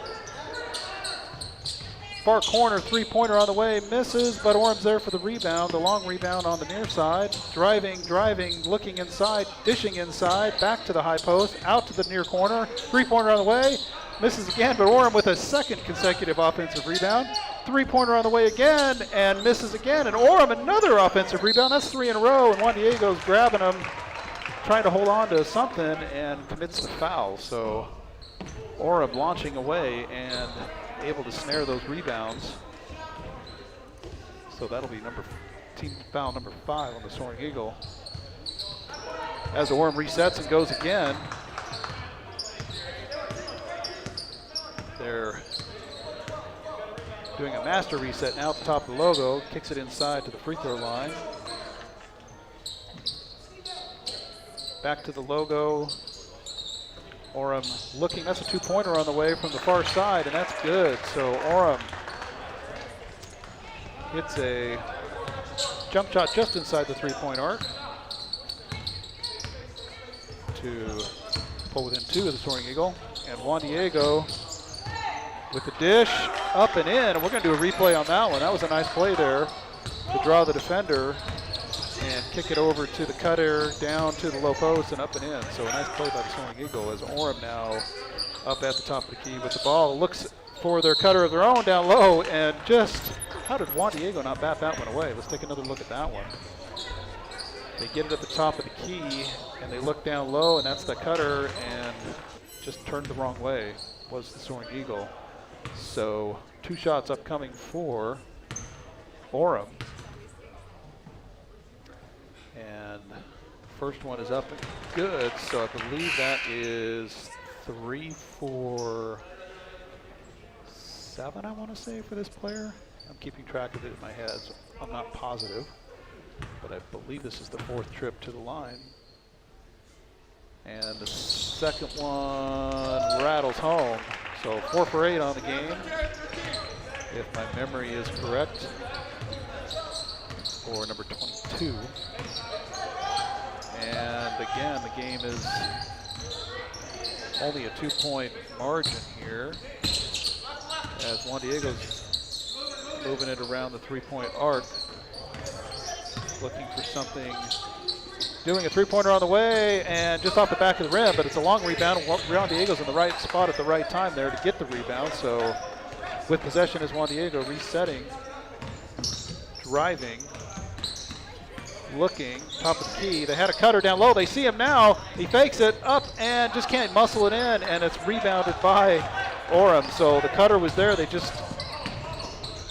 Far corner, three-pointer on the way, misses, but Orem's there for the rebound. The long rebound on the near side. Driving, looking inside, dishing inside, back to the high post, out to the near corner. Three-pointer on the way, misses again, but Orem with a second consecutive offensive rebound. Three-pointer on the way again, and misses again. And Orem, another offensive rebound. That's 3 in a row, and Juan Diego's grabbing him, trying to hold on to something, and commits the foul. So Orem launching away and able to snare those rebounds. So that'll be team foul number 5 on the Soaring Eagle. As Orem resets and goes again. They're doing a master reset now at the top of the logo, kicks it inside to the free throw line. Back to the logo. Orem looking, that's a two-pointer on the way from the far side, and that's good. So Orem hits a jump shot just inside the three-point arc to pull within 2 of the Soaring Eagle. And Juan Diego with the dish, up and in, and we're going to do a replay on that one. That was a nice play there to draw the defender and kick it over to the cutter, down to the low post and up and in. So a nice play by the Soaring Eagle as Orem now up at the top of the key with the ball. Looks for their cutter of their own down low, and just, how did Juan Diego not bat that one away? Let's take another look at that one. They get it at the top of the key, and they look down low, and that's the cutter, and just turned the wrong way was the Soaring Eagle. So 2 shots upcoming for Orem. And first one is up and good, so I believe that is 3 for 7, I want to say, for this player. I'm keeping track of it in my head, so I'm not positive, but I believe this is the 4th trip to the line. And the second one rattles home. So 4 for 8 on the game, if my memory is correct, for number 22. And again, the game is only a 2-point margin here, as Juan Diego's moving it around the 3-point arc, looking for something. Doing a 3-pointer on the way, and just off the back of the rim, but it's a long rebound. Juan Diego's in the right spot at the right time there to get the rebound. So with possession is Juan Diego resetting, driving, looking, top of the key. They had a cutter down low. They see him now. He fakes it up and just can't muscle it in, and it's rebounded by Orem. So the cutter was there. They just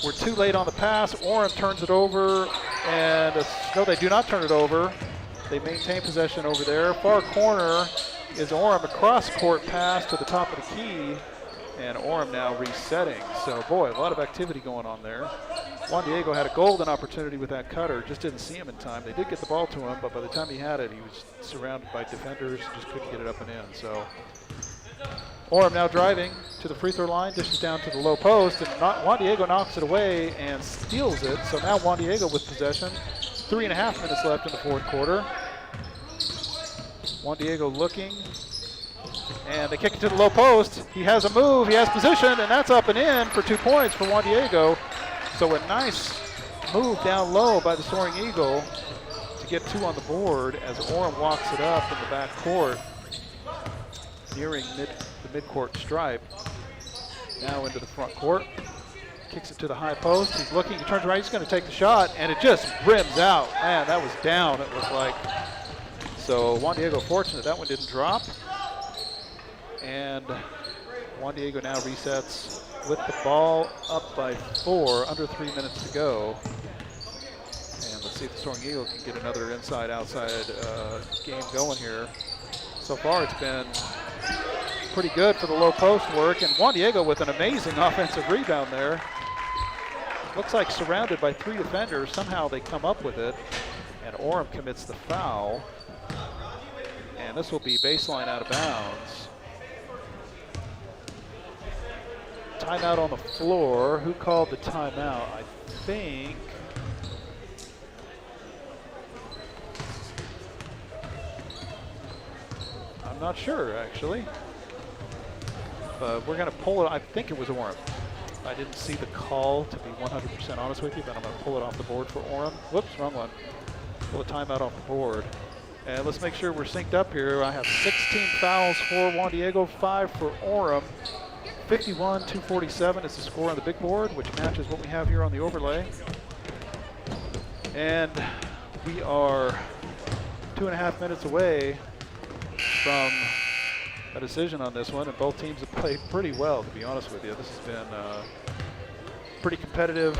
were too late on the pass. Orem turns it over, and no, they do not turn it over. They maintain possession over there. Far corner is Orem, a cross-court pass to the top of the key, and Orem now resetting. So, boy, a lot of activity going on there. Juan Diego had a golden opportunity with that cutter, just didn't see him in time. They did get the ball to him, but by the time he had it, he was surrounded by defenders, just couldn't get it up and in. So Orem now driving to the free throw line, dishes down to the low post, and Juan Diego knocks it away and steals it. So now Juan Diego with possession. 3.5 minutes left in the 4th quarter. Juan Diego looking, and they kick it to the low post. He has a move, he has position, and that's up and in for 2 points for Juan Diego. So a nice move down low by the Soaring Eagle to get 2 on the board as Orem walks it up in the back court, nearing the mid-court stripe. Now into the front court. Kicks it to the high post. He's looking, he turns right, he's going to take the shot, and it just rims out. Man, that was down, it looked like. So Juan Diego fortunate that one didn't drop. And Juan Diego now resets with the ball up by 4, under 3 minutes to go. And let's see if the Soaring Eagle can get another inside-outside game going here. So far it's been pretty good for the low post work, and Juan Diego with an amazing offensive rebound there. Looks like surrounded by 3 defenders. Somehow they come up with it, and Orem commits the foul. And this will be baseline out of bounds. Timeout on the floor. Who called the timeout? I think I'm not sure actually. But we're going to pull it. I think it was Orem. I didn't see the call, to be 100% honest with you, but I'm going to pull it off the board for Orem. Whoops, wrong one. Pull a timeout off the board. And let's make sure we're synced up here. I have 16 fouls for Juan Diego, 5 for Orem. 51-247 is the score on the big board, which matches what we have here on the overlay. And we are 2.5 minutes away from a decision on this one, and both teams have played pretty well, to be honest with you. This has been pretty competitive.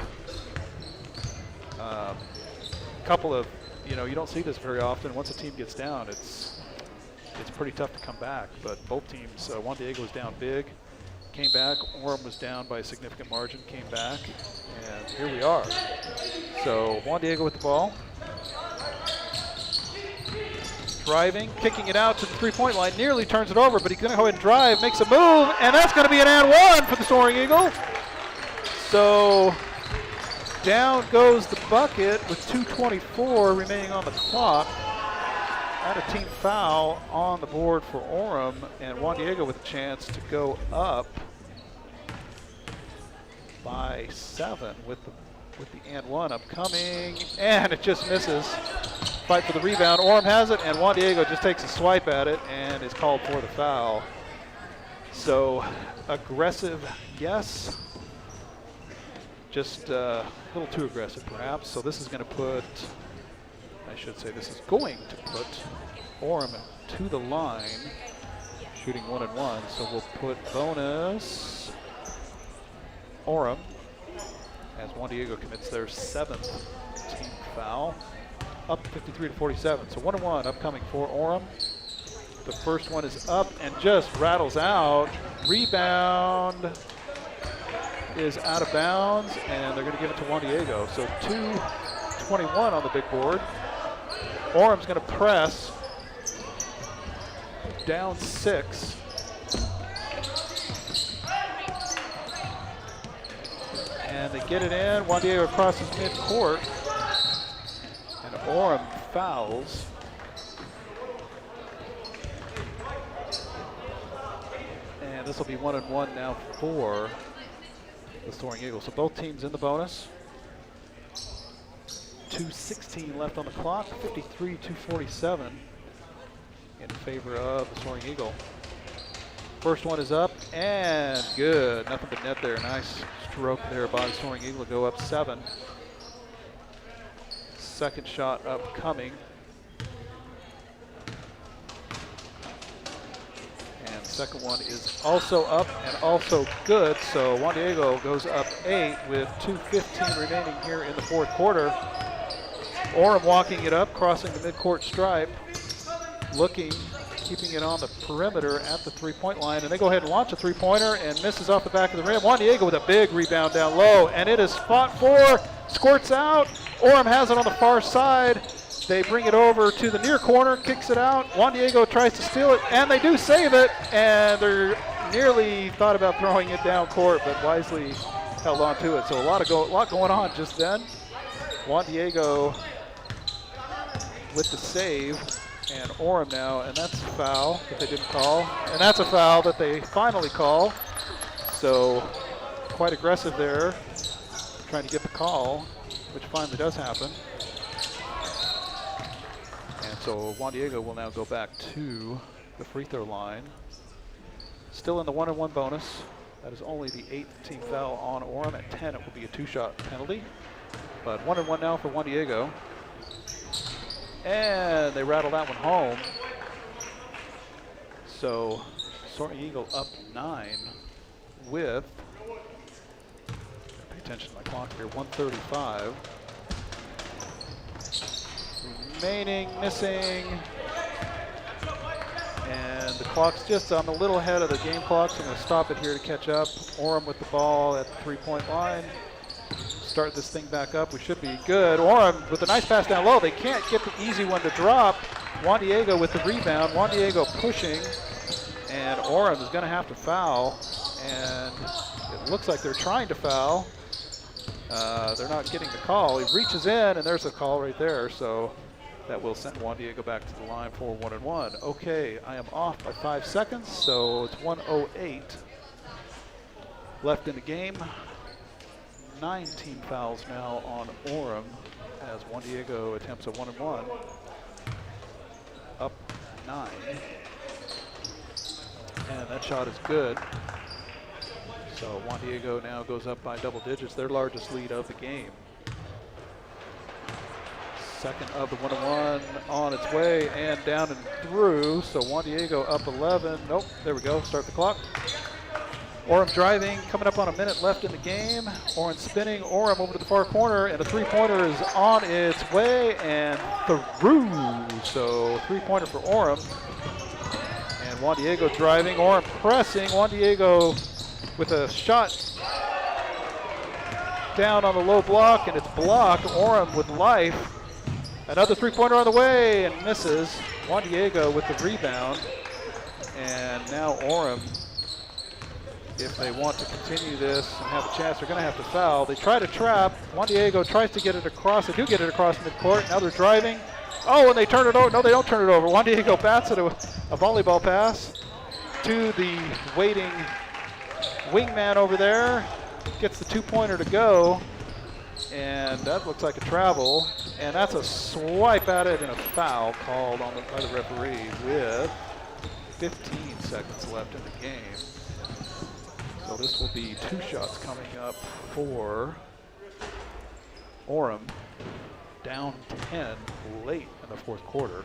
Couple of, you don't see this very often. Once a team gets down, it's pretty tough to come back. But both teams, Juan Diego was down big, came back. Orem was down by a significant margin, came back, and here we are. So Juan Diego with the ball. Driving, kicking it out to the three-point line, nearly turns it over, but he's going to go ahead and drive, makes a move, and that's going to be an and one for the Soaring Eagle. So down goes the bucket with 2:24 remaining on the clock. And a team foul on the board for Orem, and Juan Diego with a chance to go up by 7 with the and one upcoming, and it just misses. Fight for the rebound. Orem has it, and Juan Diego just takes a swipe at it and is called for the foul. So aggressive, yes. Just a little too aggressive, perhaps. So this is going to put, I should say, this is going to put Orem to the line, shooting 1 and 1. So we'll put bonus Orem as Juan Diego commits their 7th team foul. Up 53-47. So 1 and 1 upcoming for Orem. The first one is up and just rattles out. Rebound is out of bounds, and they're going to give it to Juan Diego. So 2:21 on the big board. Orem's going to press down 6. And they get it in. Juan Diego crosses mid-court. And Orem fouls. And this will be 1 and 1 now for the Soaring Eagle. So both teams in the bonus. 2:16 left on the clock. 53-247 in favor of the Soaring Eagle. First one is up and good. Nothing but net there. Nice stroke there by the Soaring Eagle to go up 7. Second shot upcoming. And second one is also up and also good. So Juan Diego goes up 8 with 2:15 remaining here in the fourth quarter. Orem walking it up, crossing the midcourt stripe, looking, keeping it on the perimeter at the three-point line. And they go ahead and launch a three-pointer and misses off the back of the rim. Juan Diego with a big rebound down low, and it is fought for, squirts out. Orem has it on the far side. They bring it over to the near corner, kicks it out. Juan Diego tries to steal it, and they do save it, and they're nearly thought about throwing it down court, but wisely held on to it. So a lot going on just then. Juan Diego with the save, and Orem now, and that's a foul that they didn't call, and that's a foul that they finally call. So quite aggressive there, trying to get the call. which finally does happen. And so Juan Diego will now go back to the free throw line. Still in the 1-on-1 bonus. That is only the 8th team foul on Orem. At 10, it will be a 2-shot penalty. But 1-on-1 now for Juan Diego. And they rattle that one home. So Soaring Eagle up 9 with, pay attention to my clock here, 1:35. Remaining, missing. And the clock's just on a little ahead of the game clock, so I'm going to stop it here to catch up. Orem with the ball at the 3-point line. Start this thing back up. We should be good. Orem with a nice pass down low. They can't get the easy one to drop. Juan Diego with the rebound. Juan Diego pushing. And Orem is going to have to foul. And it looks like they're trying to foul. They're not getting the call. He reaches in, and there's a call right there. So that will send Juan Diego back to the line for 1-on-1. Okay, I am off by 5 seconds, so it's 1:08 left in the game. 9 team fouls now on Orem as Juan Diego attempts a 1-on-1. Up 9. And that shot is good. So Juan Diego now goes up by double digits, their largest lead of the game. Second of the 1-on-1 on its way and down and through. So Juan Diego up 11. Nope, there we go, start the clock. Orem driving, coming up on a minute left in the game. Orem spinning, Orem over to the far corner, and a three-pointer is on its way and through. So three-pointer for Orem. And Juan Diego driving, Orem pressing. Juan Diego with a shot down on the low block, and it's blocked. Orem with life. Another three-pointer on the way and misses. Juan Diego with the rebound. And now Orem, if they want to continue this and have a chance, they're going to have to foul. They try to trap. Juan Diego tries to get it across. They do get it across midcourt. Now they're driving. Oh, and they turn it over. No, they don't turn it over. Juan Diego bats it a volleyball pass to the waiting wingman over there. Gets the two-pointer to go. And that looks like a travel. And that's a swipe at it and a foul called on by the referee with 15 seconds left in the game. So this will be 2 shots coming up for Orem. Down 10 late in the 4th quarter.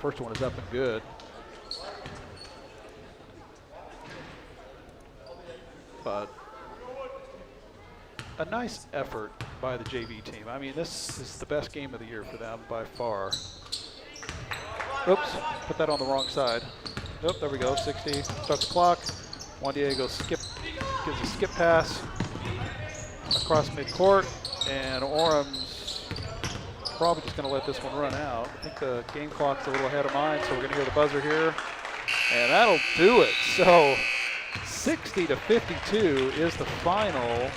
First one is up and good. But a nice effort by the JV team. I mean, this is the best game of the year for them by far. Oops, put that on the wrong side. Nope, there we go, 60. Start the clock. Juan Diego gives a skip pass across midcourt, and Orem's probably just going to let this one run out. I think the game clock's a little ahead of mine, so we're going to hear the buzzer here, and that'll do it. So 60-52 is the final.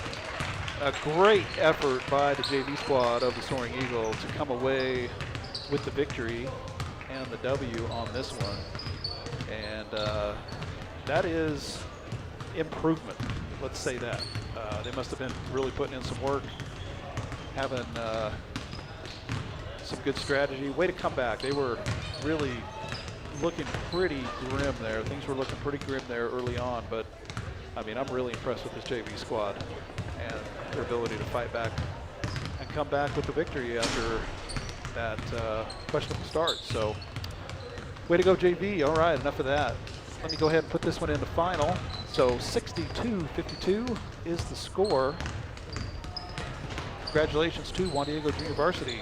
A great effort by the JV squad of the Soaring Eagle to come away with the victory and the W on this one. And that is improvement, let's say that. They must have been really putting in some work, having some good strategy. Way to come back. They were really looking pretty grim there. Things were looking pretty grim there early on, but I mean, I'm really impressed with this JV squad and their ability to fight back and come back with the victory after that questionable start. So way to go, JV. All right, enough of that. Let me go ahead and put this one in the final. So 62-52 is the score. Congratulations to Juan Diego Junior Varsity.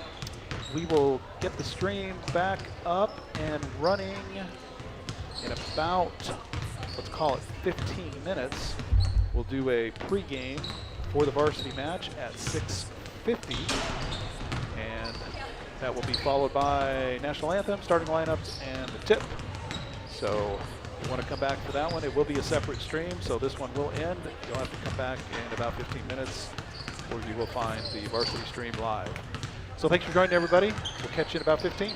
We will get the stream back up and running in about, let's call it 15 minutes. We'll do a pregame for the varsity match at 6:50. And that will be followed by national anthem, starting lineups, and the tip. So if you want to come back for that one, it will be a separate stream, so this one will end. You'll have to come back in about 15 minutes, or you will find the varsity stream live. So thanks for joining, everybody. We'll catch you in about 15.